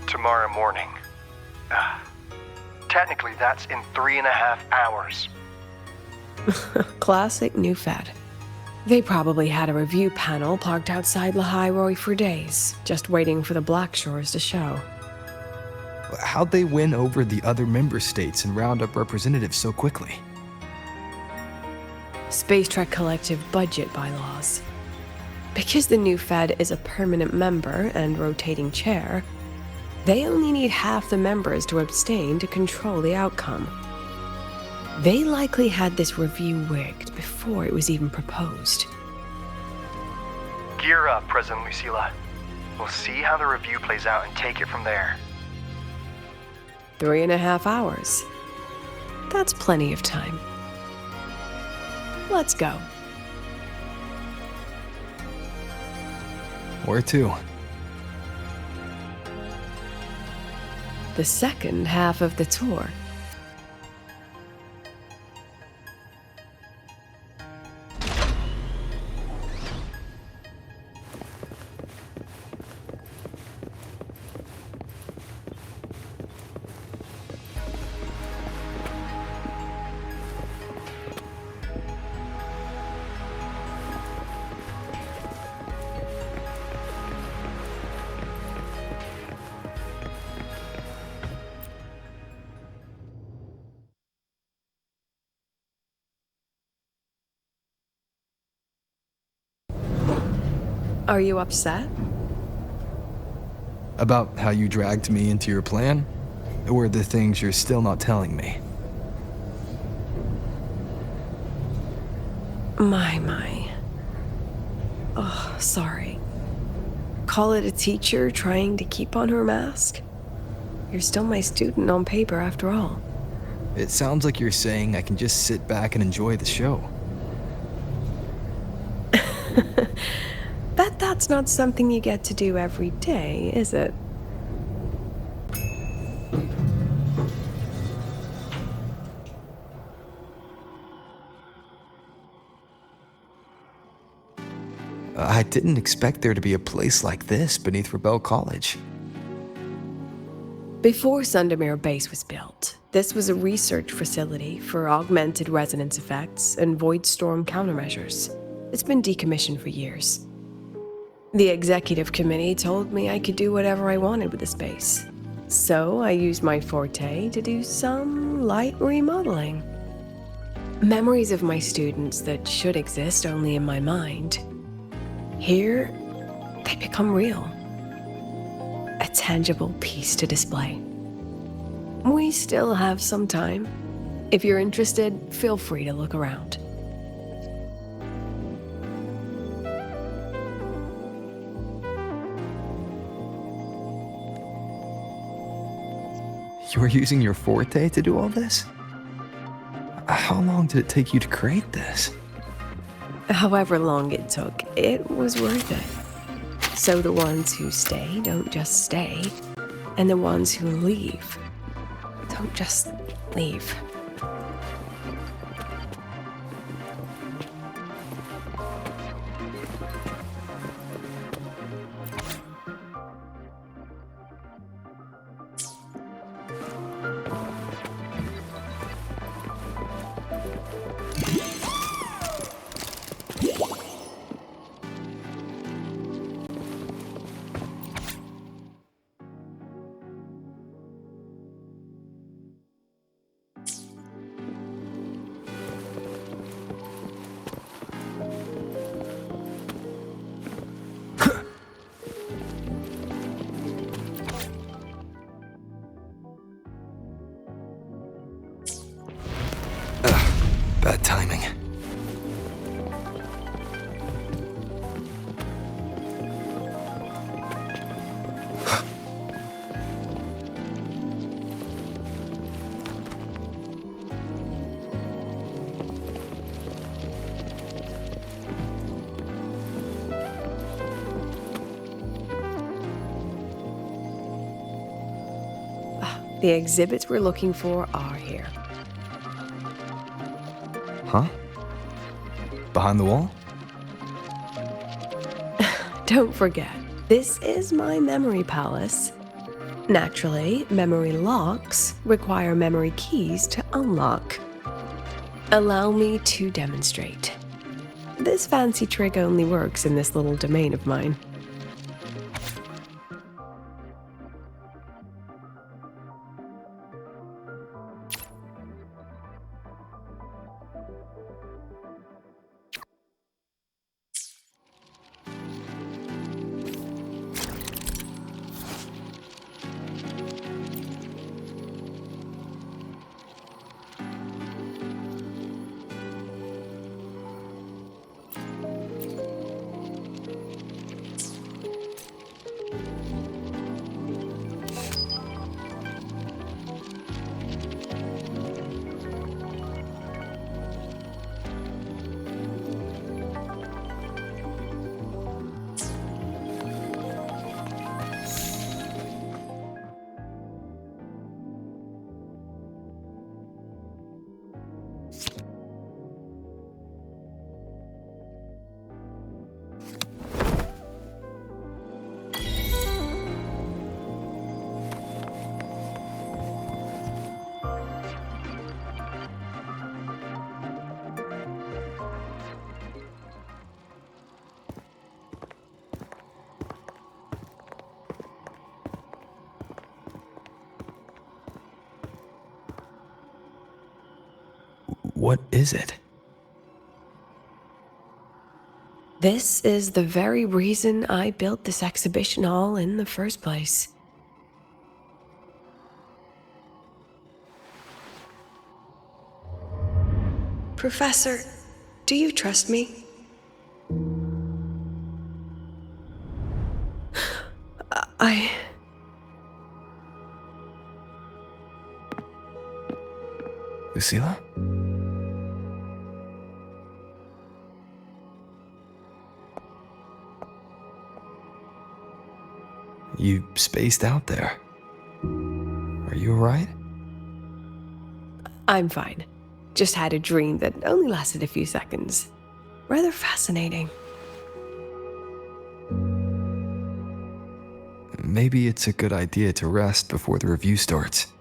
Tomorrow morning. Technically, that's in 3.5 hours. Classic New Fed. They probably had a review panel parked outside Lahai for days, just waiting for the Black Shores to show. How'd they win over the other member states and round up representatives so quickly? Space Trek Collective budget bylaws. Because the new Fed is a permanent member and rotating chair, they only need half the members to abstain to control the outcome. They likely had this review rigged before it was even proposed. Gear up, President Lucilla. We'll see how the review plays out and take it from there. 3.5 hours. That's plenty of time. Let's go. Where to? The second half of the tour. Are you upset? About how you dragged me into your plan? Or the things you're still not telling me? My. Oh, sorry. Call it a teacher trying to keep on her mask? You're still my student on paper after all. It sounds like you're saying I can just sit back and enjoy the show. Bet that's not something you get to do every day, is it? I didn't expect there to be a place like this beneath Rebel College. Before Sundermere Base was built, this was a research facility for augmented resonance effects and void storm countermeasures. It's been decommissioned for years. The executive committee told me I could do whatever I wanted with the space. So I used my forte to do some light remodeling. Memories of my students that should exist only in my mind. Here, they become real. A tangible piece to display. We still have some time. If you're interested, feel free to look around. You were using your forte to do all this? How long did it take you to create this? However long it took, it was worth it. So the ones who stay don't just stay, and the ones who leave don't just leave. Bad timing. The exhibits we're looking for are here. Huh? Behind the wall? Don't forget, this is my memory palace. Naturally, memory locks require memory keys to unlock. Allow me to demonstrate. This fancy trick only works in this little domain of mine. What is it? This is the very reason I built this exhibition hall in the first place. Professor, do you trust me? Lucilla? You spaced out there. Are you alright? I'm fine. Just had a dream that only lasted a few seconds. Rather fascinating. Maybe it's a good idea to rest before the review starts.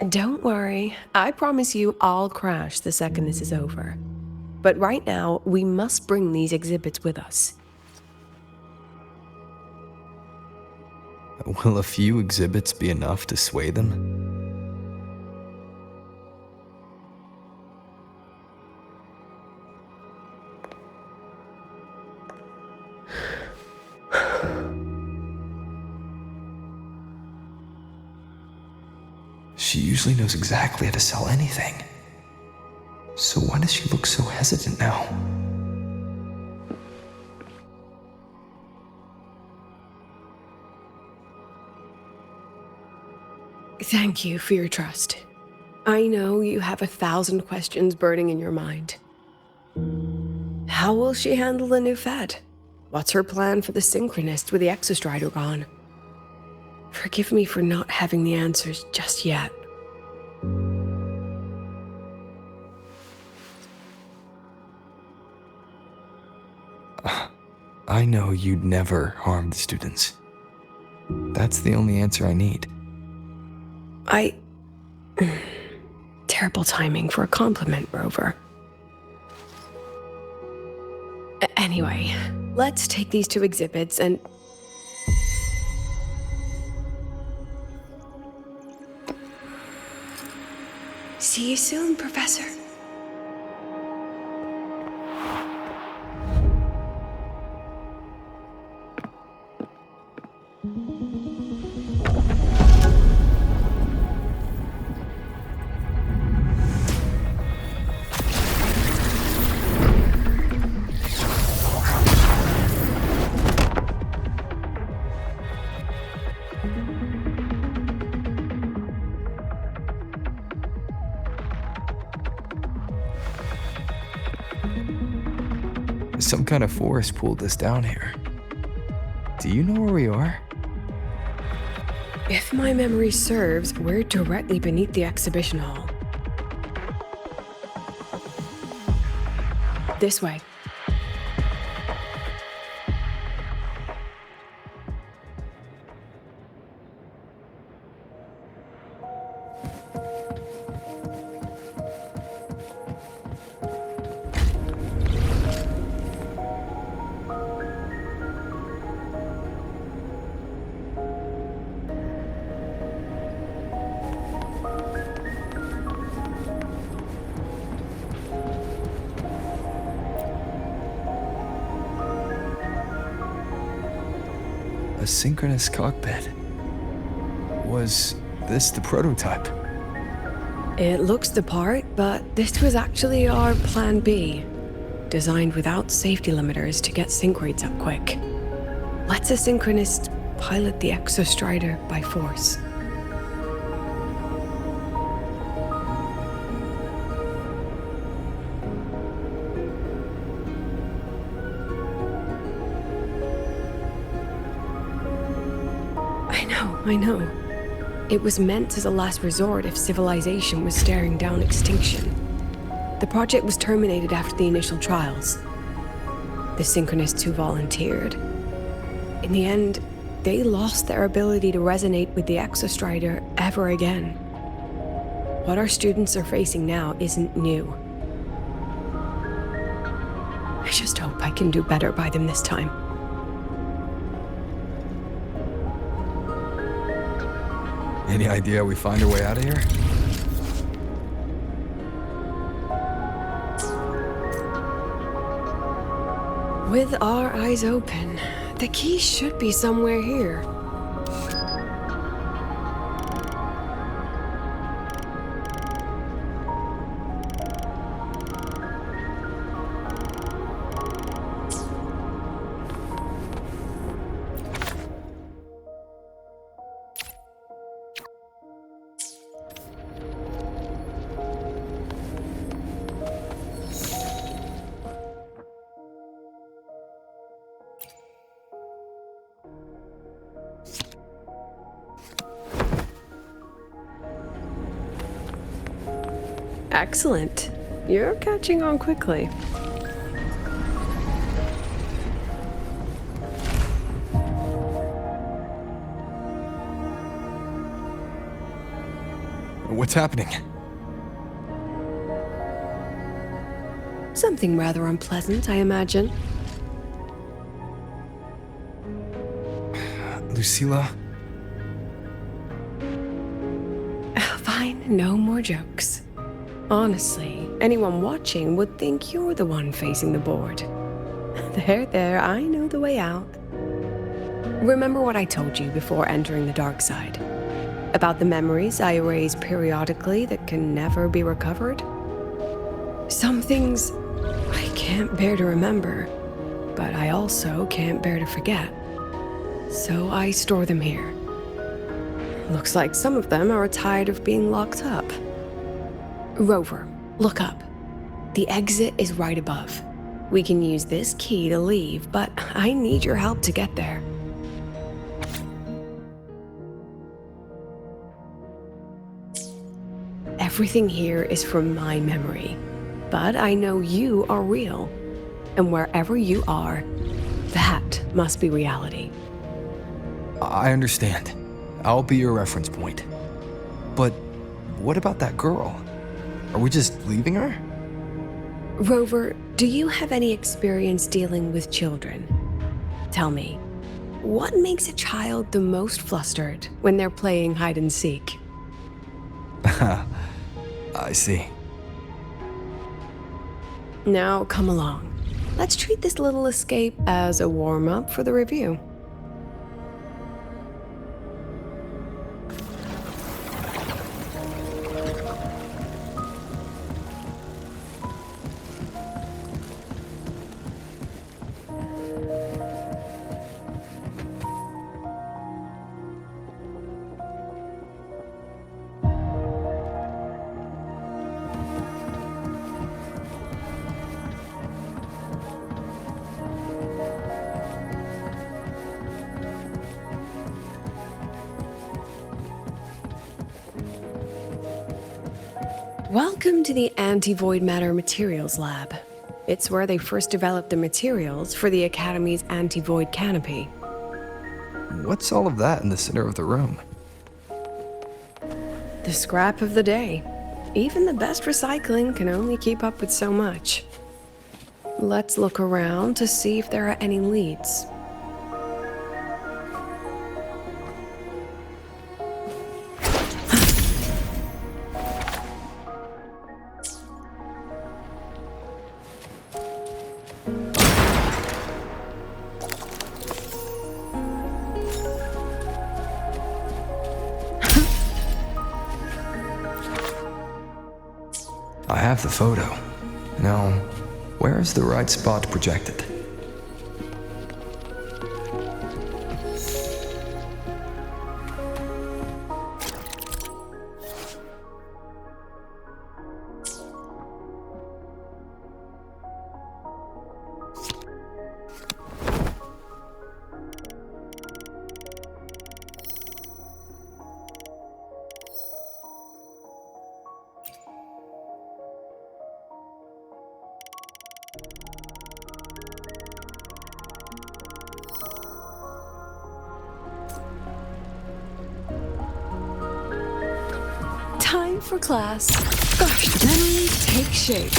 Don't worry. I promise you I'll crash the second this is over. But right now, we must bring these exhibits with us. Will a few exhibits be enough to sway them? She usually knows exactly how to sell anything. So why does she look so hesitant now? Thank you for your trust. I know you have 1,000 questions burning in your mind. How will she handle the new fed? What's her plan for the synchronist with the exostrider gone? Forgive me for not having the answers just yet. I know you'd never harm the students. That's the only answer I need. Terrible timing for a compliment, Rover. Anyway, let's take these 2 exhibits and... See you soon, Professor. Some kind of force pulled us down here. Do you know where we are? If my memory serves, we're directly beneath the exhibition hall. This way. A synchronous cockpit. Was this the prototype? It looks the part, but this was actually our plan B. Designed without safety limiters to get sync rates up quick. Let's a synchronist pilot the exostrider by force. I know. It was meant as a last resort if civilization was staring down extinction. The project was terminated after the initial trials. The synchronists who volunteered. In the end, they lost their ability to resonate with the exostrider ever again. What our students are facing now isn't new. I just hope I can do better by them this time. Any idea we find our way out of here? With our eyes open, the key should be somewhere here. Excellent. You're catching on quickly. What's happening? Something rather unpleasant, I imagine. Lucilla, Fine, no more jokes. Honestly, anyone watching would think you're the one facing the board. There, I know the way out. Remember what I told you before entering the dark side? About the memories I erase periodically that can never be recovered? Some things I can't bear to remember, but I also can't bear to forget. So I store them here. Looks like some of them are tired of being locked up. Rover, look up. The exit is right above. We can use this key to leave, but I need your help to get there. Everything here is from my memory, but I know you are real. And wherever you are, that must be reality. I understand. I'll be your reference point. But what about that girl? Are we just leaving her? Rover, do you have any experience dealing with children? Tell me, what makes a child the most flustered when they're playing hide and seek? I see. Now come along. Let's treat this little escape as a warm-up for the review. Welcome to the Anti-Void Matter Materials Lab. It's where they first developed the materials for the Academy's anti-void canopy. What's all of that in the center of the room? The scrap of the day. Even the best recycling can only keep up with so much. Let's look around to see if there are any leads. I have the photo. Now, where is the right spot projected? Time for class. Gosh, memories take shape.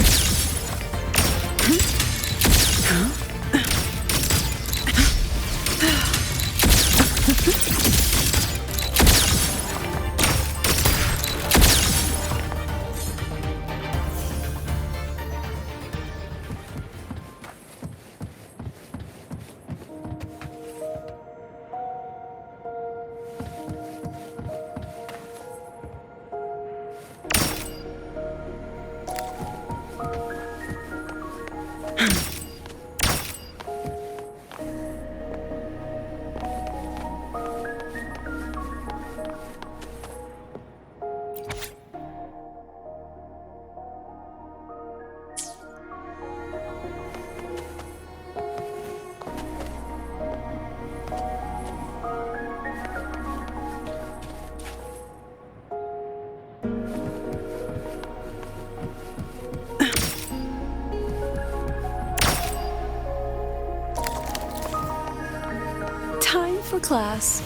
Time for class.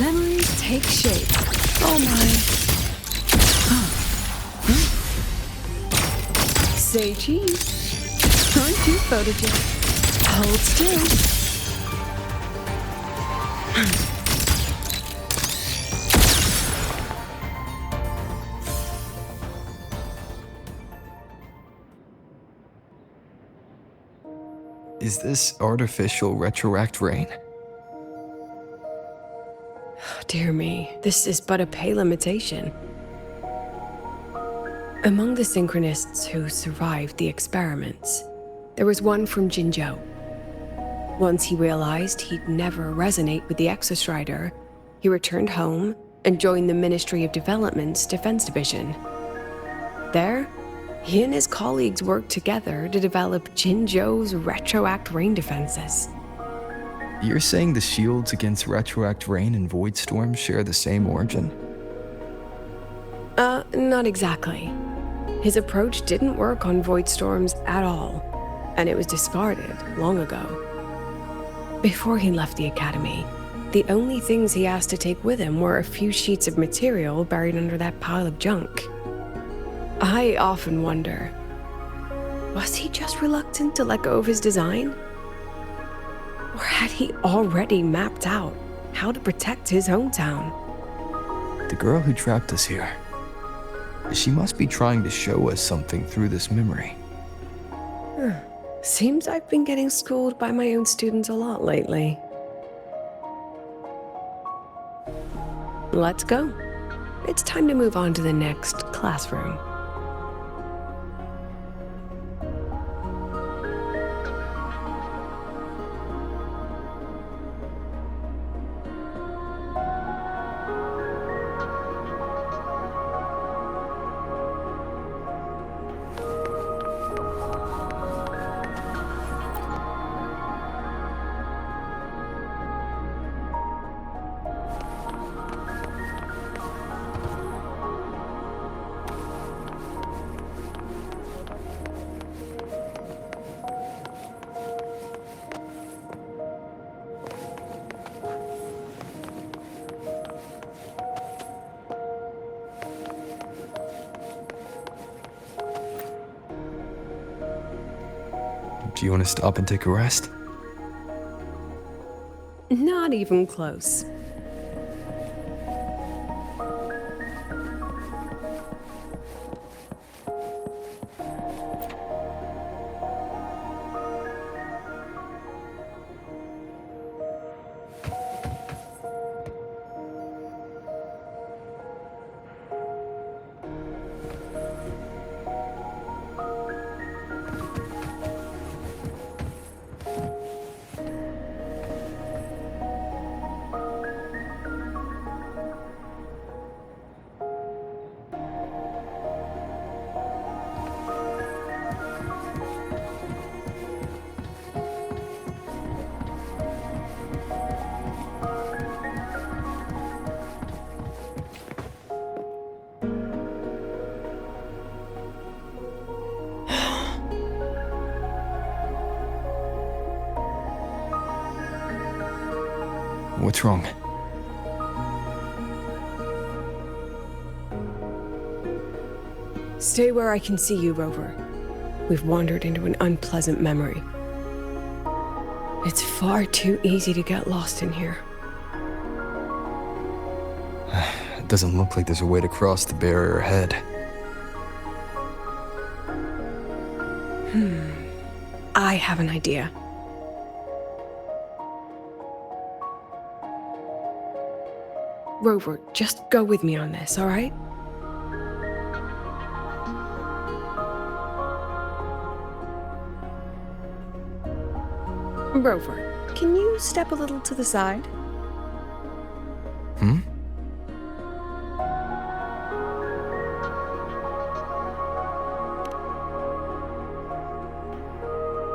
Memories take shape. Oh my. Say cheese. Aren't you photogenic? Hold still. Is this artificial retroact rain? Dear me, this is but a pale imitation. Among the synchronists who survived the experiments, there was one from Jinzhou. Once he realized he'd never resonate with the Exostrider, he returned home and joined the Ministry of Development's Defense Division. There, he and his colleagues worked together to develop Jinzhou's retroact rain defenses. You're saying the shields against retroact rain and void storms share the same origin? Not exactly. His approach didn't work on void storms at all, and it was discarded long ago. Before he left the academy, the only things he asked to take with him were a few sheets of material buried under that pile of junk. I often wonder, was he just reluctant to let go of his design? Or had he already mapped out how to protect his hometown? The girl who trapped us here, she must be trying to show us something through this memory. Seems I've been getting schooled by my own students a lot lately. Let's go. It's time to move on to the next classroom. Do you want to stop and take a rest? Not even close. What's wrong? Stay where I can see you, Rover. We've wandered into an unpleasant memory. It's far too easy to get lost in here. It doesn't look like there's a way to cross the barrier ahead. I have an idea. Rover, just go with me on this, all right? Rover, can you step a little to the side?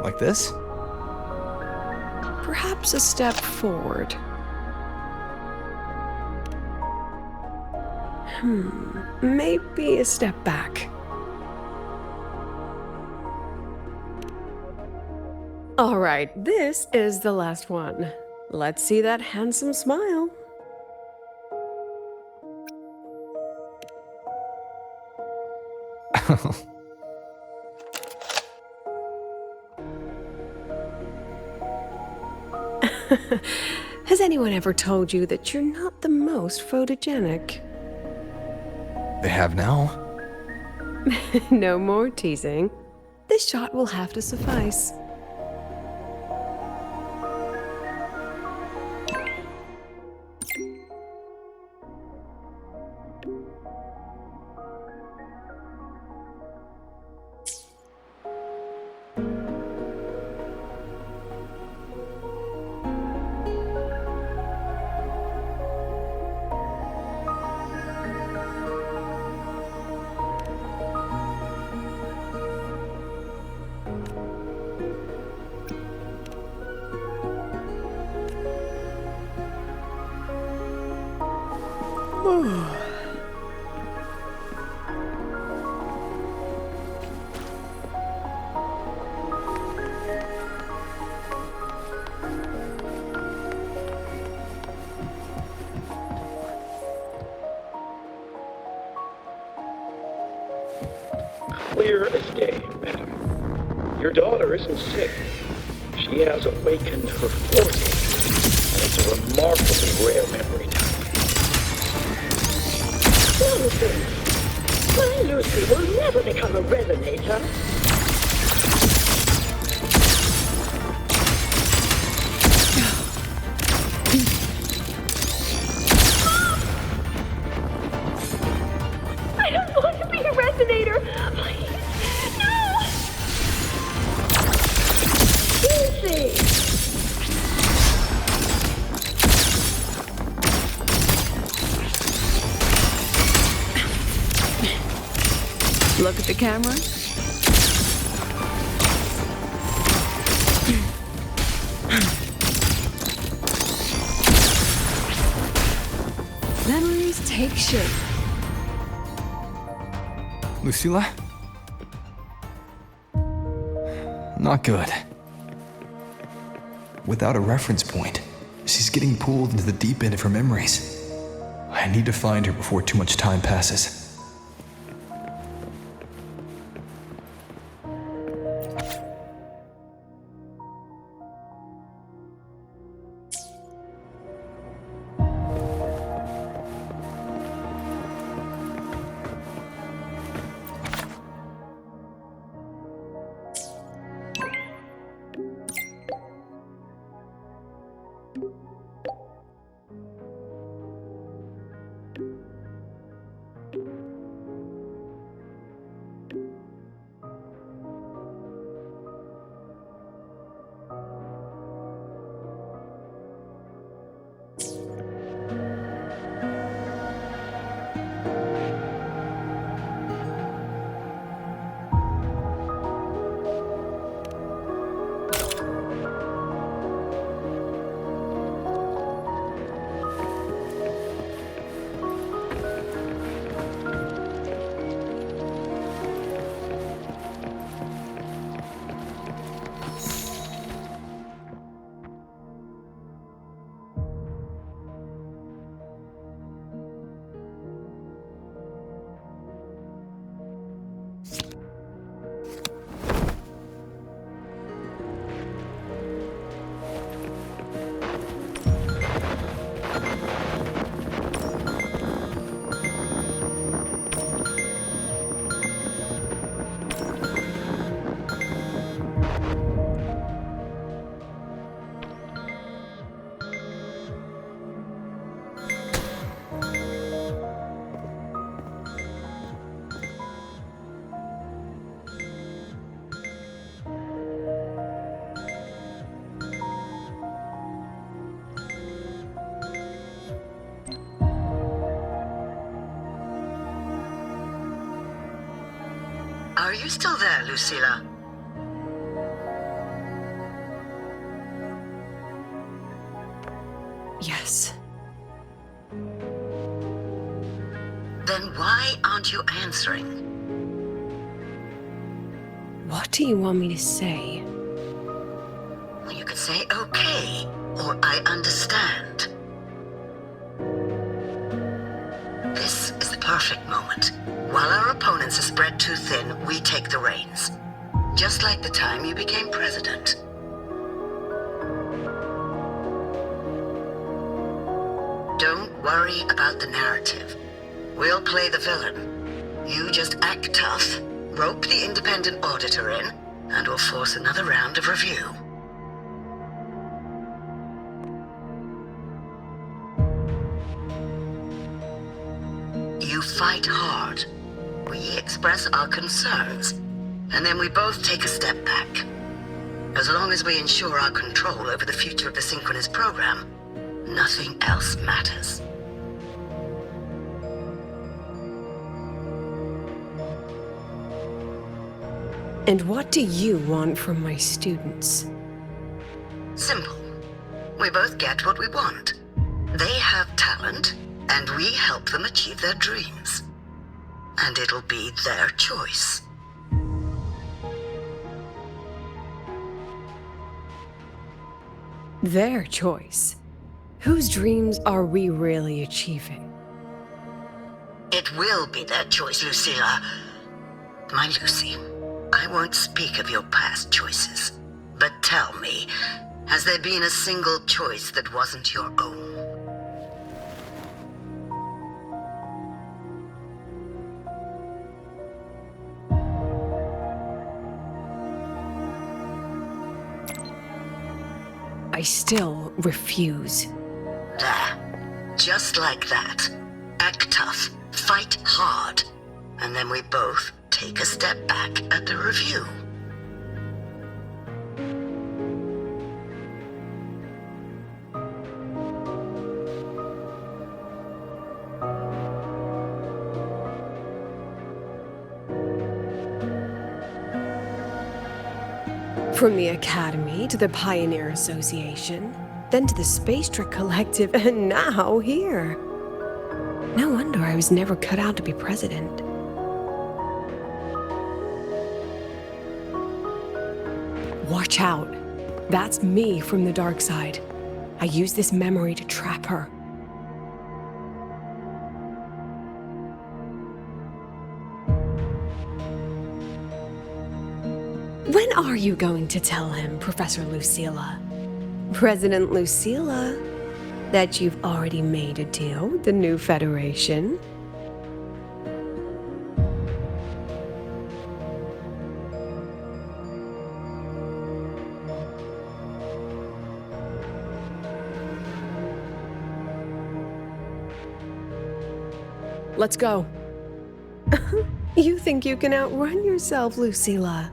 Like this? Perhaps a step forward. Maybe a step back. All right, this is the last one. Let's see that handsome smile. Has anyone ever told you that you're not the most photogenic? They have now. No more teasing. This shot will have to suffice. Clear as day, madam. Your daughter isn't sick. She has awakened her forte, and it's a remarkably rare memory time. Nonsense. My Lucy will never become a resonator. I don't want to be a resonator. Please, no. Lucy. Look at the camera. Memories take shape. Lucilla? Not good. Without a reference point, she's getting pulled into the deep end of her memories. I need to find her before too much time passes. Are you still there, Lucilla? Yes. Then why aren't you answering? What do you want me to say? You could say okay, or I understand. This is the perfect moment. While our opponents are spread too thin, we take the reins. Just like the time you became president. Don't worry about the narrative. We'll play the villain. You just act tough, rope the independent auditor in, and we'll force another round of review. You fight hard. We express our concerns, and then we both take a step back. As long as we ensure our control over the future of the Synchronous program, nothing else matters. And what do you want from my students? Simple. We both get what we want. They have talent, and we help them achieve their dreams. And it'll be their choice. Their choice? Whose dreams are we really achieving? It will be their choice, Lucilla. My Lucy, I won't speak of your past choices. But tell me, has there been a single choice that wasn't your own? I still refuse. There. Just like that. Act tough. Fight hard. And then we both take a step back at the review. From the Academy to the Pioneer Association, then to the Space Trek Collective, and now here. No wonder I was never cut out to be president. Watch out. That's me from the dark side. I use this memory to trap her. When are you going to tell him, Professor Lucilla? President Lucilla, that you've already made a deal with the new Federation? Let's go. You think you can outrun yourself, Lucilla?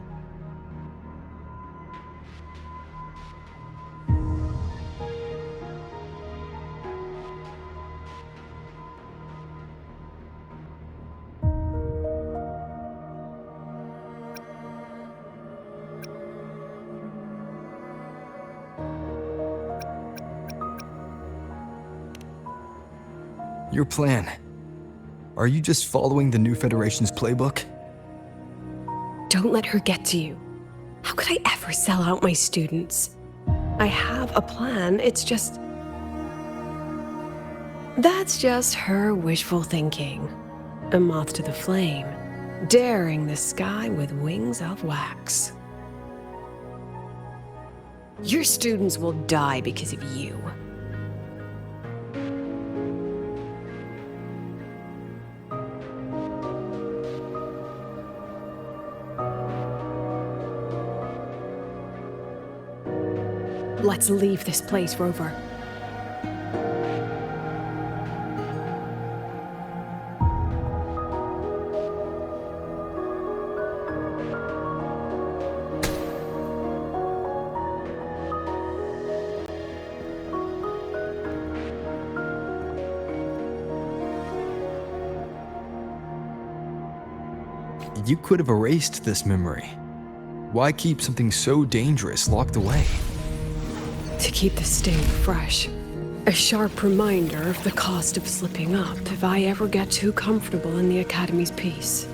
Your plan. Are you just following the new Federation's playbook? Don't let her get to you. How could I ever sell out my students? I have a plan, it's just... That's just her wishful thinking. A moth to the flame, daring the sky with wings of wax. Your students will die because of you. Let's leave this place, Rover. You could have erased this memory. Why keep something so dangerous locked away? To keep the sting fresh. A sharp reminder of the cost of slipping up if I ever get too comfortable in the Academy's peace.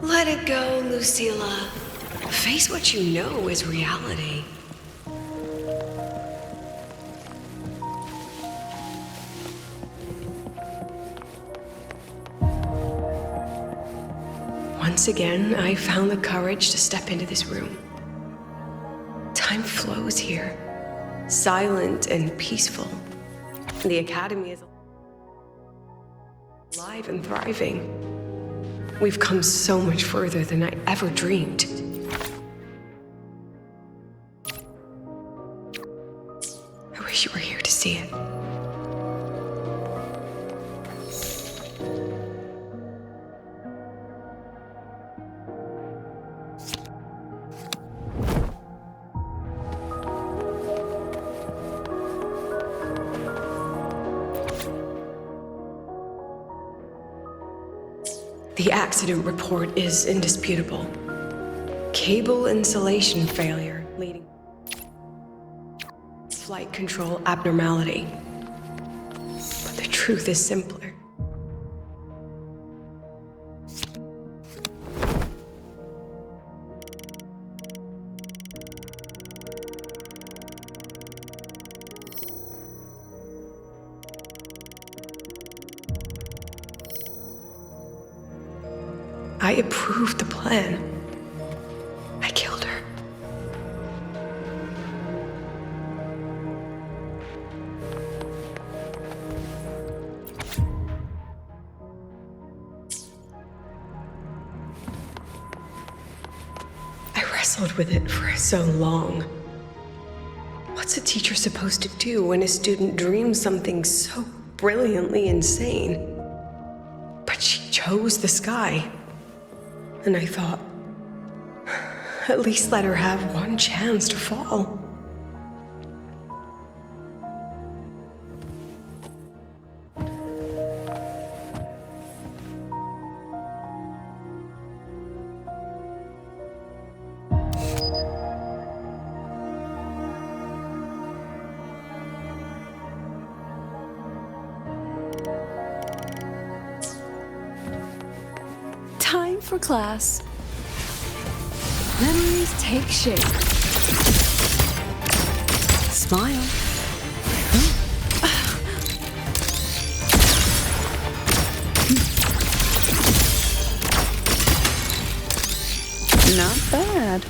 Let it go, Lucilla. Face what you know is reality. Once again, I found the courage to step into this room. Time flows here, silent and peaceful. The Academy is alive and thriving. We've come so much further than I ever dreamed. I wish you were here to see it. The accident report is indisputable. Cable insulation failure leading flight control abnormality. But the truth is simpler. I approved the plan. I killed her. I wrestled with it for so long. What's a teacher supposed to do when a student dreams something so brilliantly insane? But she chose the sky. And I thought, at least let her have one chance to fall. Time for class. Memories take shape. Smile. Not bad.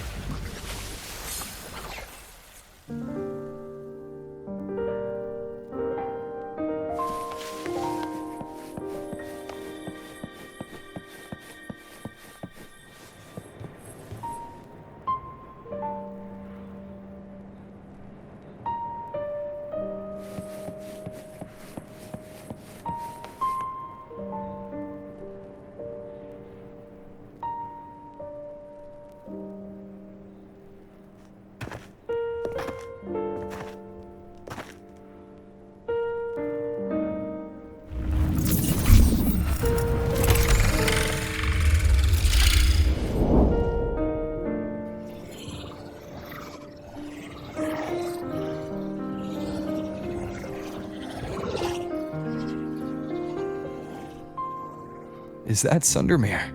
Is that Sundermere?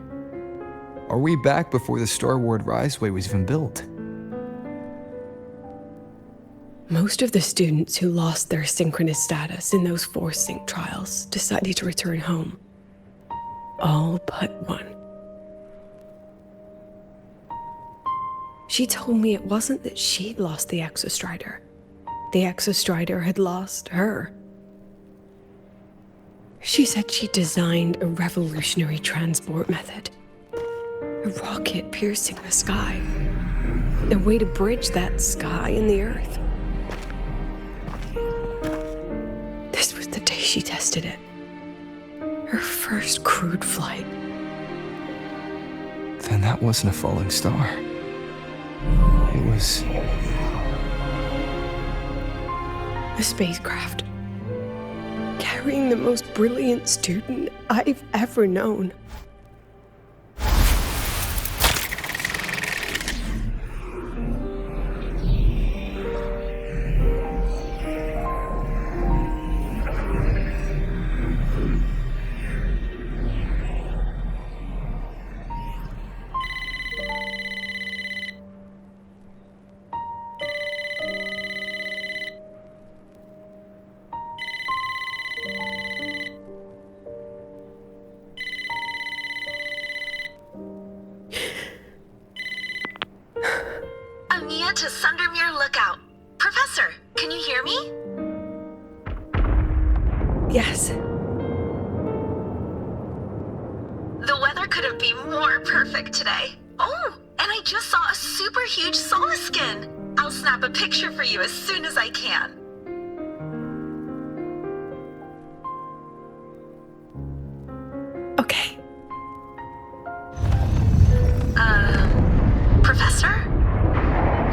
Are we back before the Star Ward Riseway was even built? Most of the students who lost their synchronous status in those force sync trials decided to return home. All but one. She told me it wasn't that she'd lost the Exostrider. The Exostrider had lost her. She said she designed a revolutionary transport method. A rocket piercing the sky. A way to bridge that sky and the Earth. This was the day she tested it. Her first crewed flight. Then that wasn't a falling star. It was... a spacecraft. Carrying the most brilliant student I've ever known. Amiya to Sundermere Lookout. Professor, can you hear me? Yes. The weather couldn't be more perfect today. Oh, and I just saw a super huge solar skin. I'll snap a picture for you as soon as I can. Okay. Professor?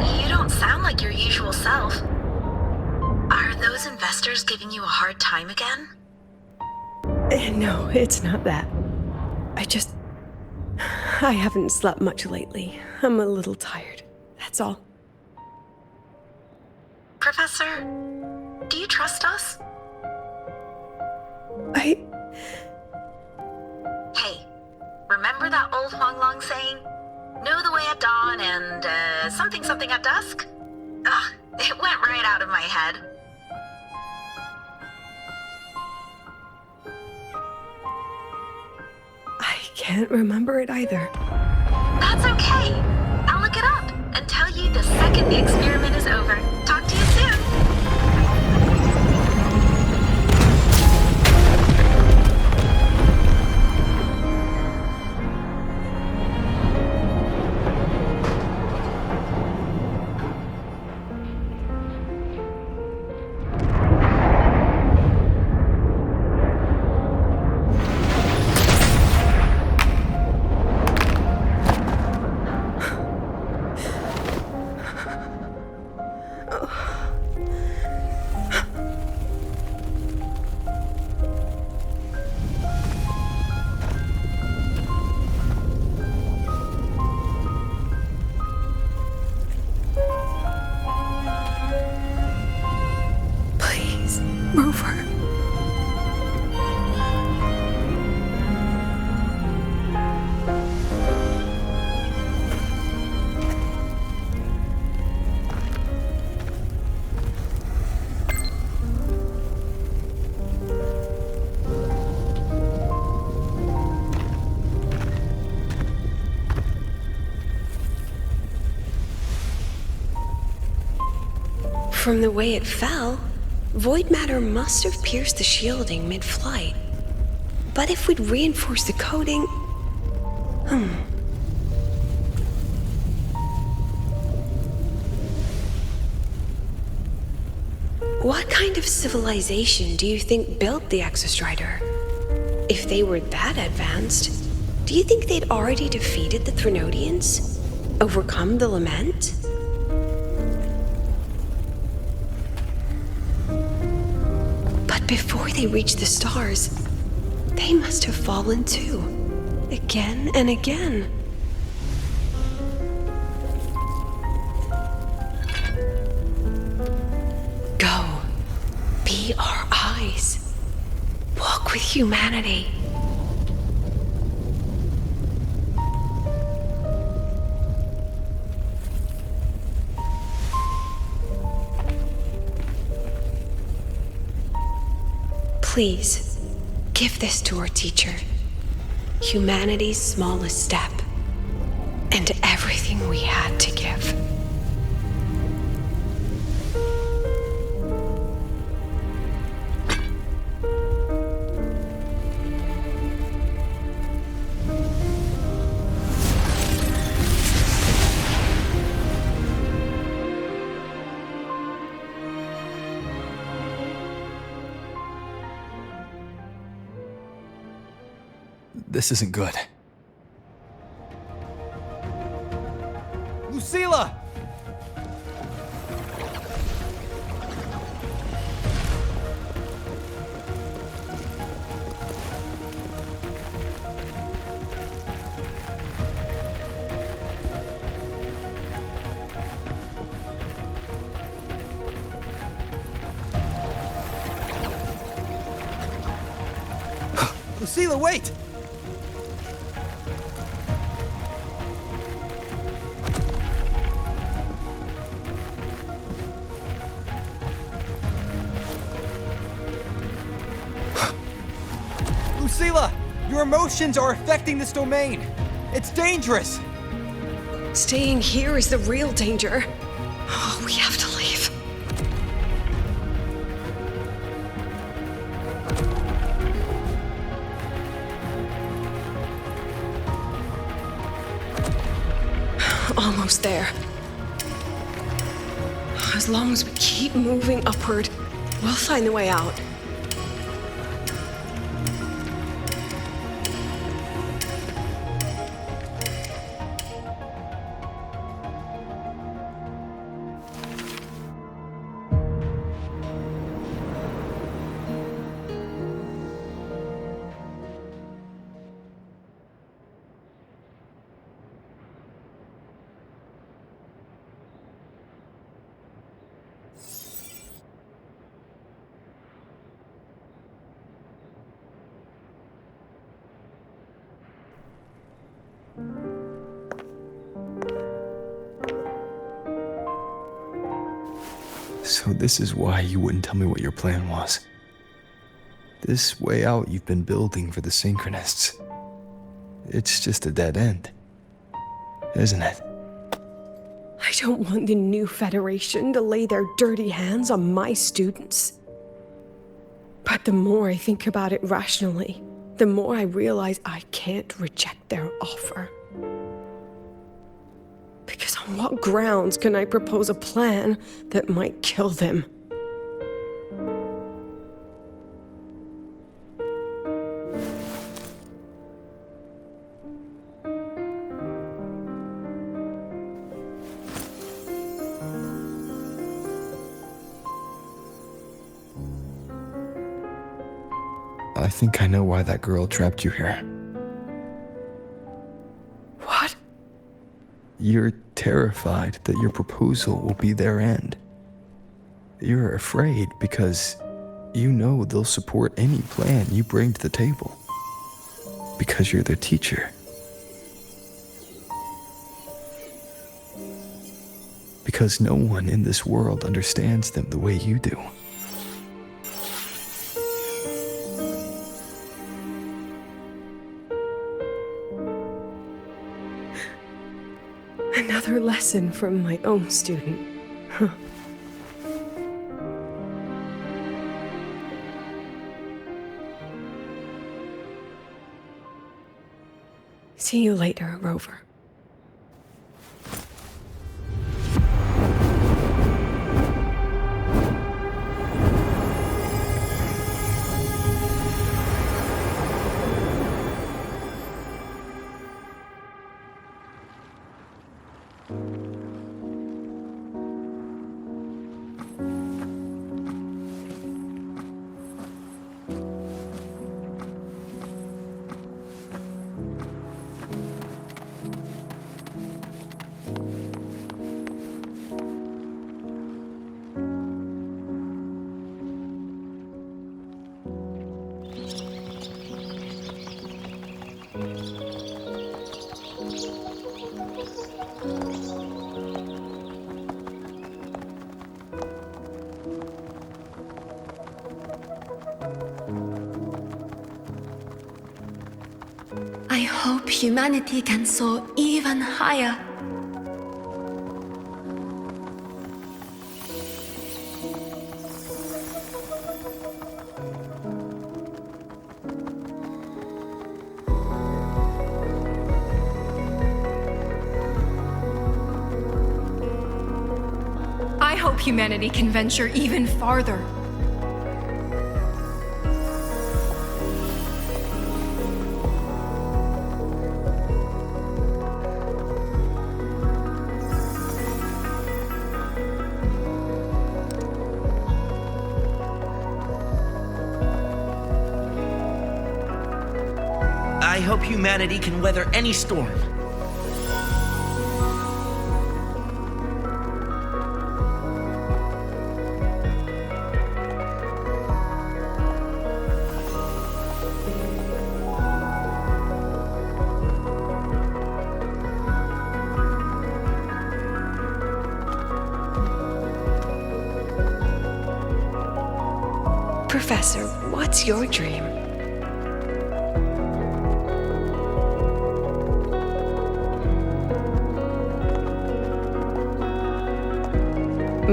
You don't sound like your usual self. Are those investors giving you a hard time again? No, it's not that. I just I haven't slept much lately. I'm a little tired. That's all. Professor, do you trust us? Hey, remember that old Huanglong saying? Know the way at dawn and something something at dusk? Ugh, it went right out of my head. I can't remember it either. That's okay. I'll look it up and tell you the second the experiment is over. Talk to you soon. Rover. From the way it fell, void matter must have pierced the shielding mid-flight. But if we'd reinforced the coating... What kind of civilization do you think built the Exostrider? If they were that advanced, do you think they'd already defeated the Threnodians? Overcome the Lament? But before they reached the stars, they must have fallen too. Again and again. Go. Be our eyes. Walk with humanity. Please, give this to our teacher. Humanity's smallest step, and everything we had to give. This isn't good. Lucilla! Lucilla, wait! Lucilla, your emotions are affecting this domain. It's dangerous. Staying here is the real danger. Oh, we have to leave. Almost there. As long as we keep moving upward, we'll find the way out. So this is why you wouldn't tell me what your plan was. This way out you've been building for the Synchronists. It's just a dead end, isn't it? I don't want the new Federation to lay their dirty hands on my students. But the more I think about it rationally, the more I realize I can't reject their offer. Because on what grounds can I propose a plan that might kill them? I think I know why that girl trapped you here. What? You're terrified that your proposal will be their end. You're afraid because you know they'll support any plan you bring to the table. Because you're their teacher. Because no one in this world understands them the way you do. Another lesson from my own student. Huh. See you later, Rover. I hope humanity can soar even higher. I hope humanity can venture even farther. I hope humanity can weather any storm. Professor, what's your dream?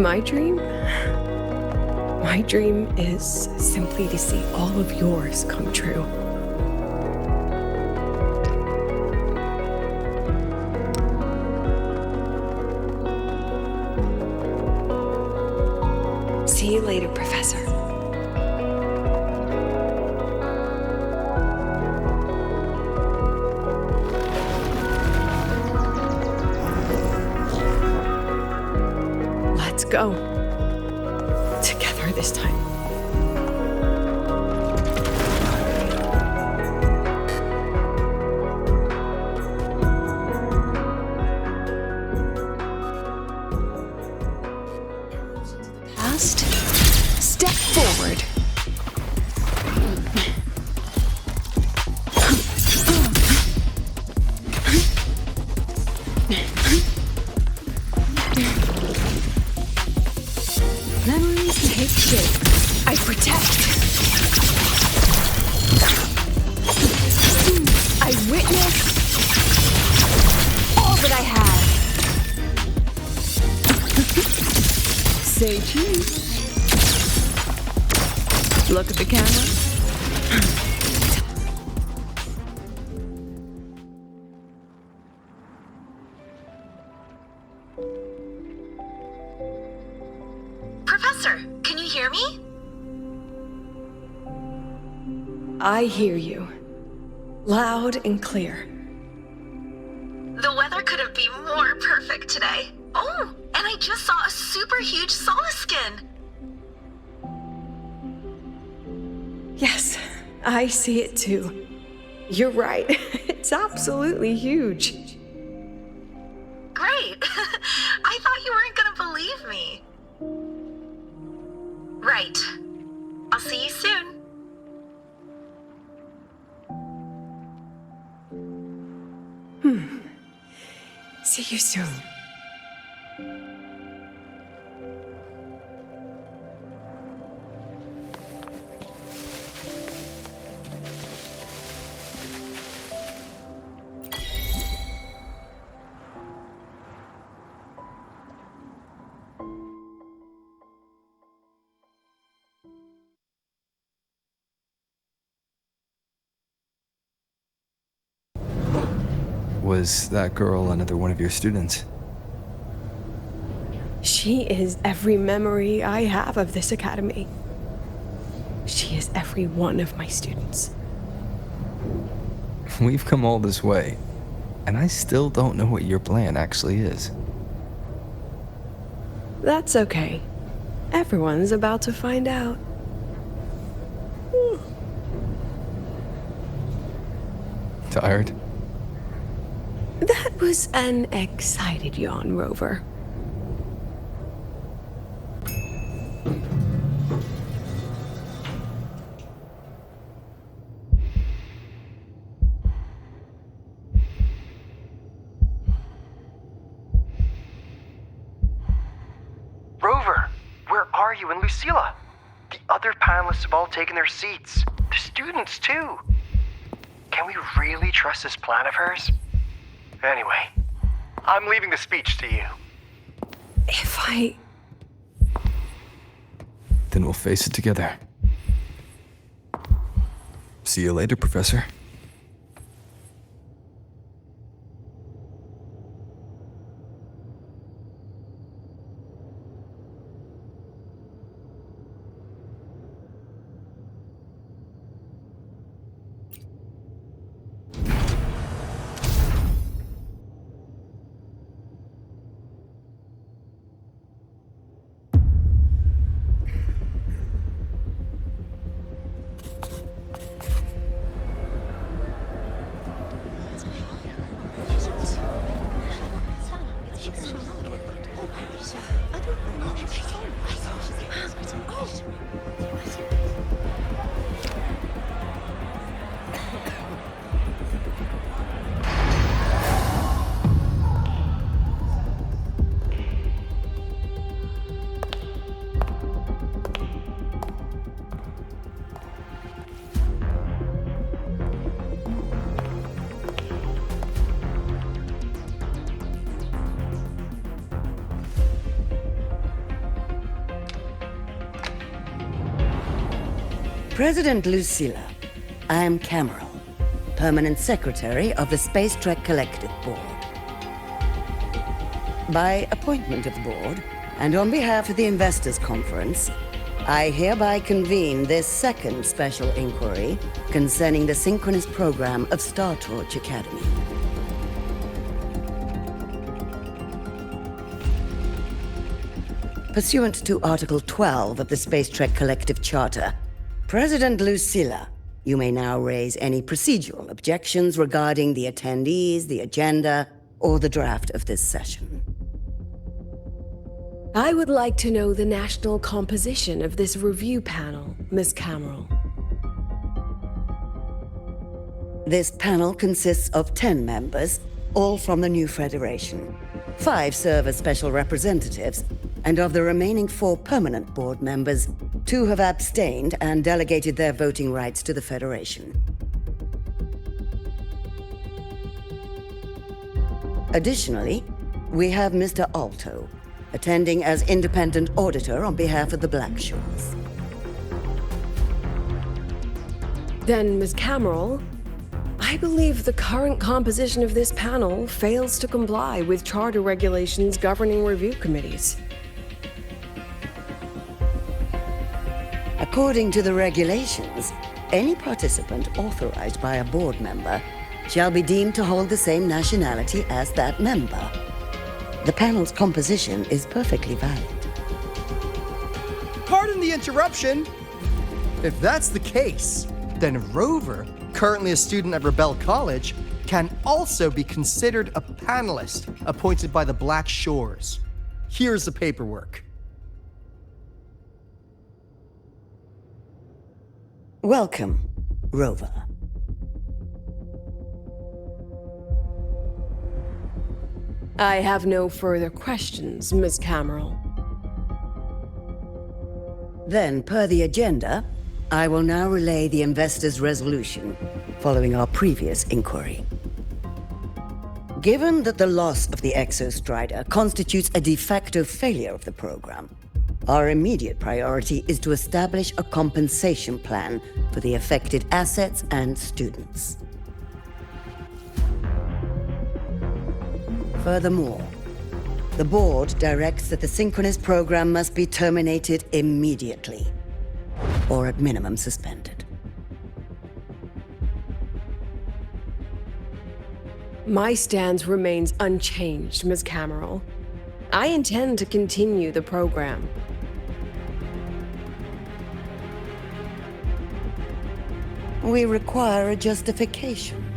My dream? My dream is simply to see all of yours come true. See you later, Professor. Let's go. Together this time. Past. Step forward. witness all that I have. Say cheese. Look at the camera. Professor, can you hear me? I hear you. Loud and clear. The weather couldn't be more perfect today. Oh, and I just saw a super huge solaskin. Yes, I see it too. You're right. It's absolutely huge. Great. I thought you weren't gonna believe me. Right. I'll see you soon. See you soon. Was that girl another one of your students? She is every memory I have of this academy. She is every one of my students. We've come all this way, and I still don't know what your plan actually is. That's okay. Everyone's about to find out. Tired? That was an excited yawn, Rover. Rover, where are you and Lucilla? The other panelists have all taken their seats. The students, too. Can we really trust this plan of hers? Anyway, I'm leaving the speech to you. Then we'll face it together. See you later, Professor. President Lucilla, I'm Cameron, Permanent Secretary of the Space Trek Collective Board. By appointment of the board, and on behalf of the Investors Conference, I hereby convene this second special inquiry concerning the synchronous program of Star Torch Academy. Pursuant to Article 12 of the Space Trek Collective Charter, President Lucilla, you may now raise any procedural objections regarding the attendees, the agenda, or the draft of this session. I would like to know the national composition of this review panel, Miss Cameron. This panel consists of 10 members, all from the new Federation. 5 serve as special representatives, and of the remaining 4 permanent board members, 2 have abstained and delegated their voting rights to the Federation. Additionally, we have Mr. Alto, attending as independent auditor on behalf of the Blackshores. Then, Ms. Cameron, I believe the current composition of this panel fails to comply with charter regulations governing review committees. According to the regulations, any participant authorized by a board member shall be deemed to hold the same nationality as that member. The panel's composition is perfectly valid. Pardon the interruption. If that's the case, then Rover, currently a student at Rebel College, can also be considered a panelist appointed by the Black Shores. Here's the paperwork. Welcome, Rover. I have no further questions, Ms. Cameron. Then, per the agenda, I will now relay the investor's resolution following our previous inquiry. Given that the loss of the Exostrider constitutes a de facto failure of the program, our immediate priority is to establish a compensation plan for the affected assets and students. Furthermore, the board directs that the synchronous program must be terminated immediately, or at minimum suspended. My stance remains unchanged, Ms. Cameron. I intend to continue the program. We require a justification.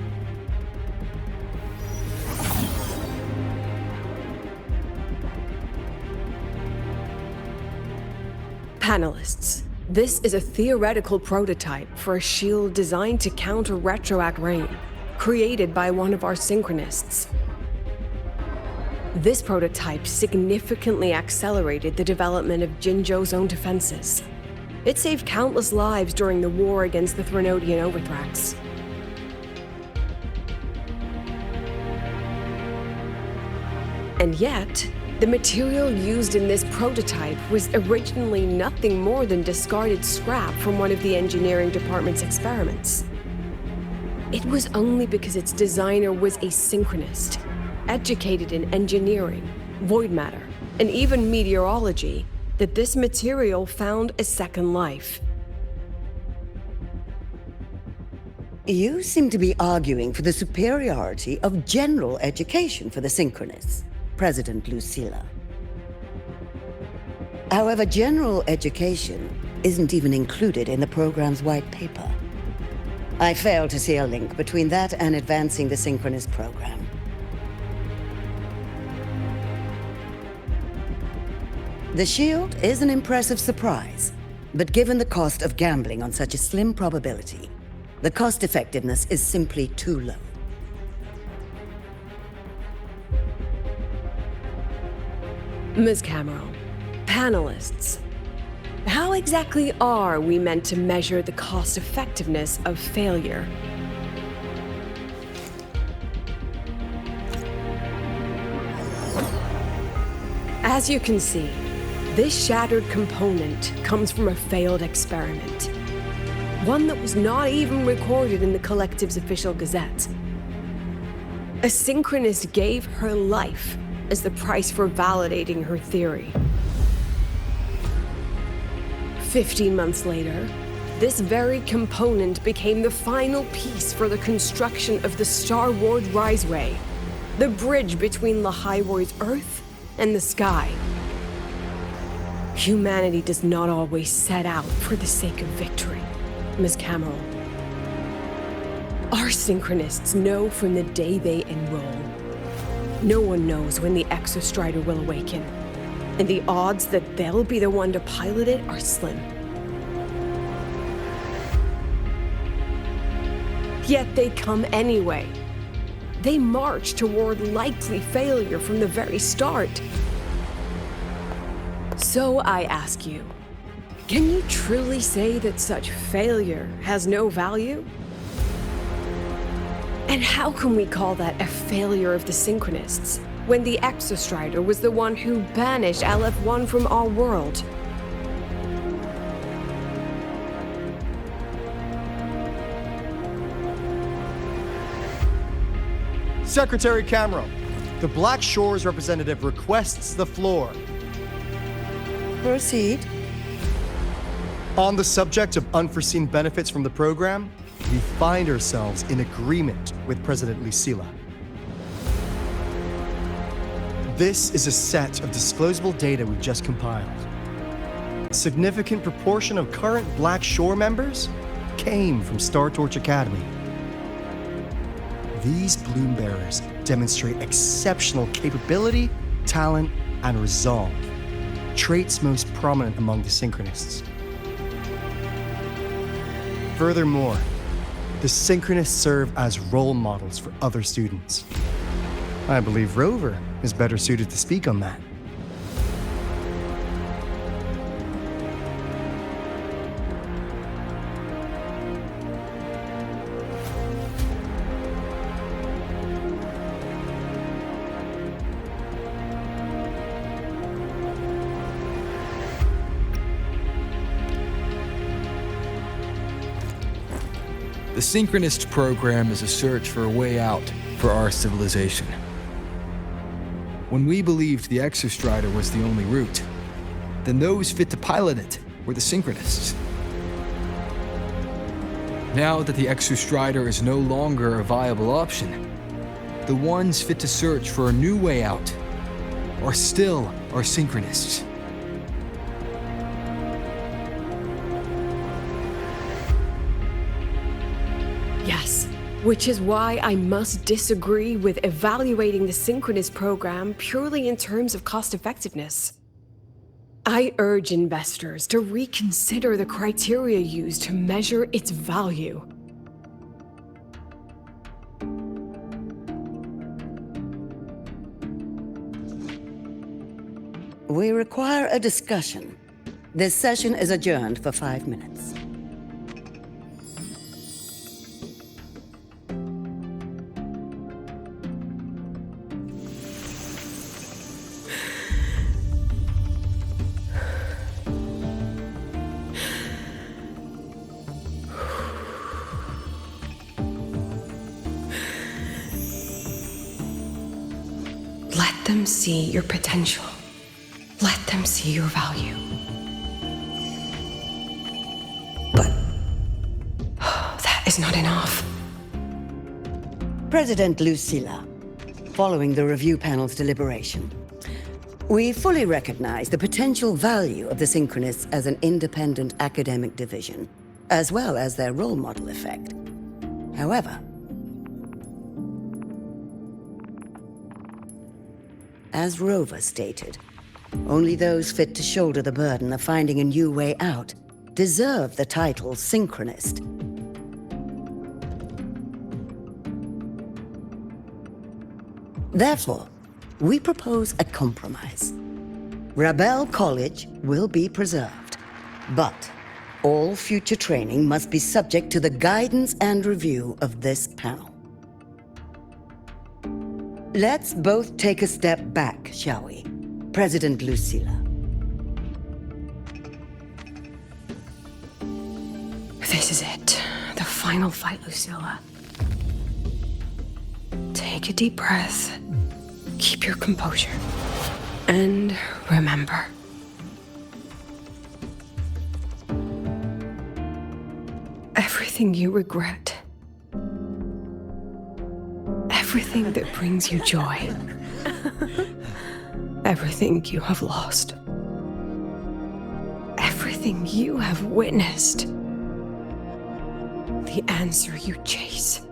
Panelists, this is a theoretical prototype for a shield designed to counter retroact rain, created by one of our synchronists. This prototype significantly accelerated the development of Jinzhou's own defenses. It saved countless lives during the war against the Threnodian Overthrax. And yet, the material used in this prototype was originally nothing more than discarded scrap from one of the engineering department's experiments. It was only because its designer was a synchronist, educated in engineering, void matter, and even meteorology, that this material found a second life. You seem to be arguing for the superiority of general education for the synchronists, President Lucilla. However, general education isn't even included in the program's white paper. I fail to see a link between that and advancing the synchronous program. The shield is an impressive surprise, but given the cost of gambling on such a slim probability, the cost effectiveness is simply too low. Ms. Cameron, panelists, how exactly are we meant to measure the cost effectiveness of failure? As you can see, this shattered component comes from a failed experiment. One that was not even recorded in the Collective's official gazette. A synchronist gave her life as the price for validating her theory. 15 months later, this very component became the final piece for the construction of the Star Ward Riseway, the bridge between Lahaiwoi's Earth and the sky. Humanity does not always set out for the sake of victory, Ms. Cameron. Our synchronists know from the day they enroll. No one knows when the Exostrider will awaken, and the odds that they'll be the one to pilot it are slim. Yet they come anyway. They march toward likely failure from the very start. So I ask you, can you truly say that such failure has no value? And how can we call that a failure of the Synchronists, when the Exostrider was the one who banished LF1 from our world? Secretary Camero, the Black Shores representative requests the floor. Proceed. On the subject of unforeseen benefits from the program, we find ourselves in agreement with President Lucilla. This is a set of disclosable data we've just compiled. A significant proportion of current Black Shore members came from Star Torch Academy. These Bloom Bearers demonstrate exceptional capability, talent, and resolve, traits most prominent among the Synchronists. Furthermore, the Synchronists serve as role models for other students. I believe Rover is better suited to speak on that. The Synchronist program is a search for a way out for our civilization. When we believed the Exostrider was the only route, then those fit to pilot it were the Synchronists. Now that the Exostrider is no longer a viable option, the ones fit to search for a new way out are still our Synchronists. Yes, which is why I must disagree with evaluating the Synchronist program purely in terms of cost effectiveness. I urge investors to reconsider the criteria used to measure its value. We require a discussion. This session is adjourned for 5 minutes. Let them see your potential. Let them see your value. But that is not enough. President Lucilla, following the review panel's deliberation, we fully recognize the potential value of the Synchronists as an independent academic division, as well as their role model effect. However, as Rover stated, only those fit to shoulder the burden of finding a new way out deserve the title Synchronist. Therefore, we propose a compromise. Rabel College will be preserved, but all future training must be subject to the guidance and review of this panel. Let's both take a step back, shall we? President Lucilla. This is it. The final fight, Lucilla. Take a deep breath. Keep your composure. And remember. Everything you regret. Everything that brings you joy. Everything you have lost. Everything you have witnessed. The answer you chase.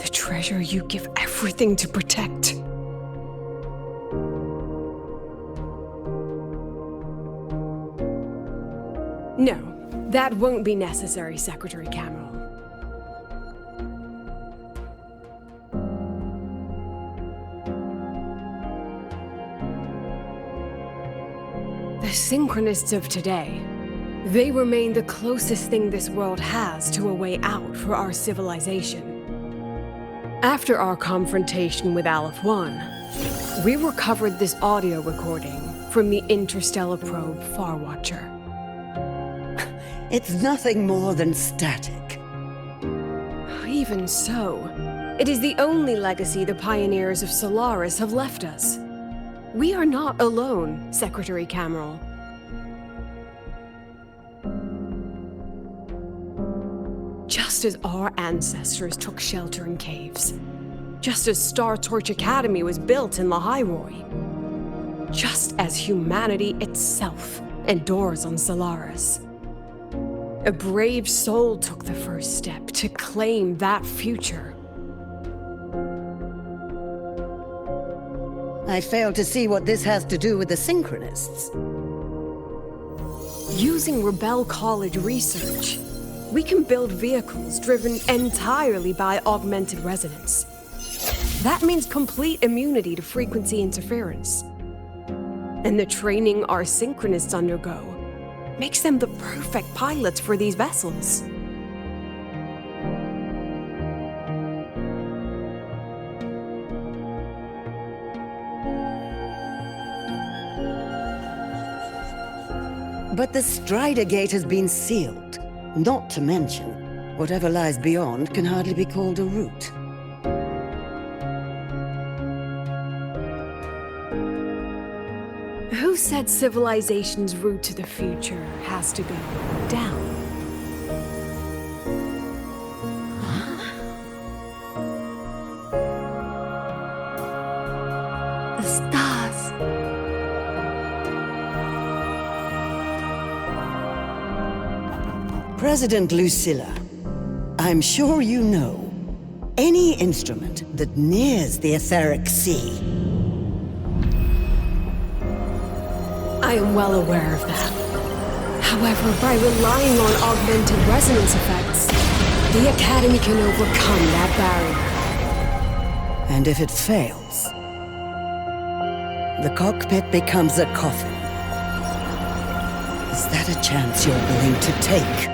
The treasure you give everything to protect. No, that won't be necessary, Secretary Camero. The Synchronists of today. They remain the closest thing this world has to a way out for our civilization. After our confrontation with Aleph 1, we recovered this audio recording from the interstellar probe Farwatcher. It's nothing more than static. Even so, it is the only legacy the pioneers of Solaris have left us. We are not alone, Secretary Cameron. Just as our ancestors took shelter in caves, just as Star Torch Academy was built in Lahairoi, just as humanity itself endures on Solaris, a brave soul took the first step to claim that future. I fail to see what this has to do with the Synchronists. Using Rebel College research, we can build vehicles driven entirely by augmented resonance. That means complete immunity to frequency interference. And the training our Synchronists undergo makes them the perfect pilots for these vessels. But the Strider Gate has been sealed. Not to mention, whatever lies beyond can hardly be called a route. Who said civilization's route to the future has to go down? The stars. President Lucilla, I'm sure you know, any instrument that nears the etheric sea. I am well aware of that. However, by relying on augmented resonance effects, the Academy can overcome that barrier. And if it fails, the cockpit becomes a coffin. Is that a chance you're willing to take?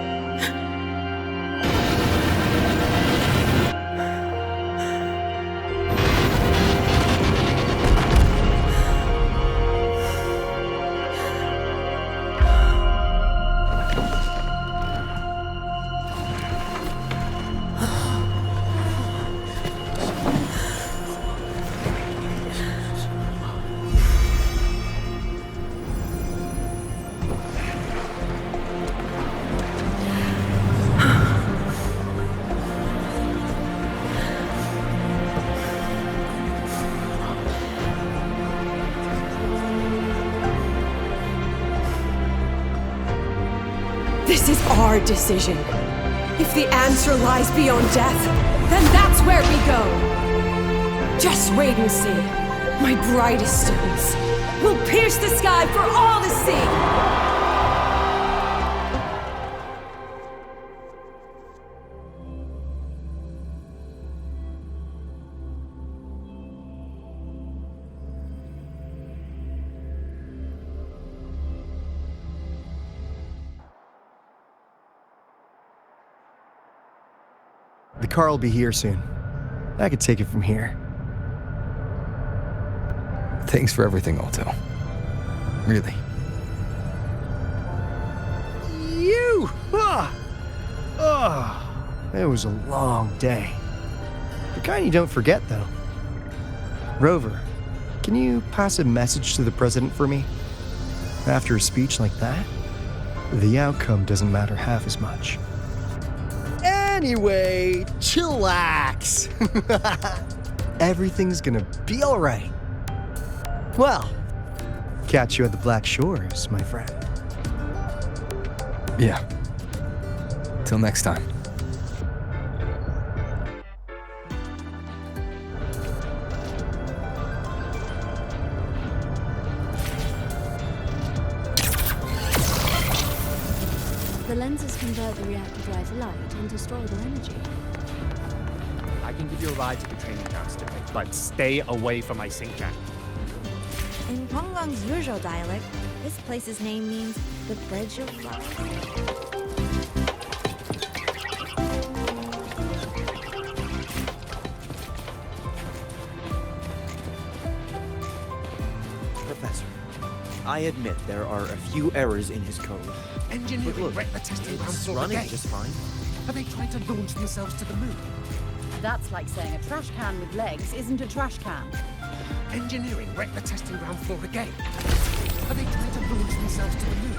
This is our decision. If the answer lies beyond death, then that's where we go. Just wait and see. My brightest students will pierce the sky for all to see. The car will be here soon. I could take it from here. Thanks for everything, Alto. Really. You! It was a long day. The kind you don't forget, though. Rover, can you pass a message to the president for me? After a speech like that, the outcome doesn't matter half as much. Anyway, chillax. Everything's gonna be all right. Well, catch you at the Black Shores, my friend. Yeah. Till next time. The lenses convert the reactor drive light into storable energy. I can give you a ride to the training grounds today, but stay away from my sync jack. In Konglong's usual dialect, This place's name means the bread you'll fry. Professor, I admit there are a few errors in his code. Engineering But look, wrecked the testing ground it's floor running again. just fine. Are they trying to launch themselves to the moon? That's like saying a trash can with legs isn't a trash can. Engineering wrecked the testing ground floor again. Are they trying to launch themselves to the moon?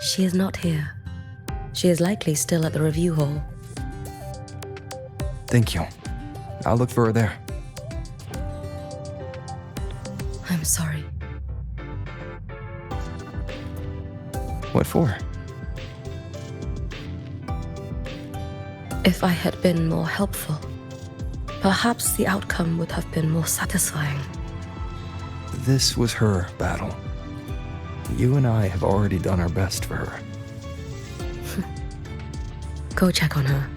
She is not here. She is likely still at the review hall. Thank you. I'll look for her there. I'm sorry. What for? If I had been more helpful, perhaps the outcome would have been more satisfying. This was her battle. You and I have already done our best for her. Go check on her.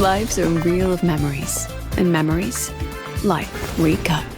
Life's a reel of memories, and memories, life recut.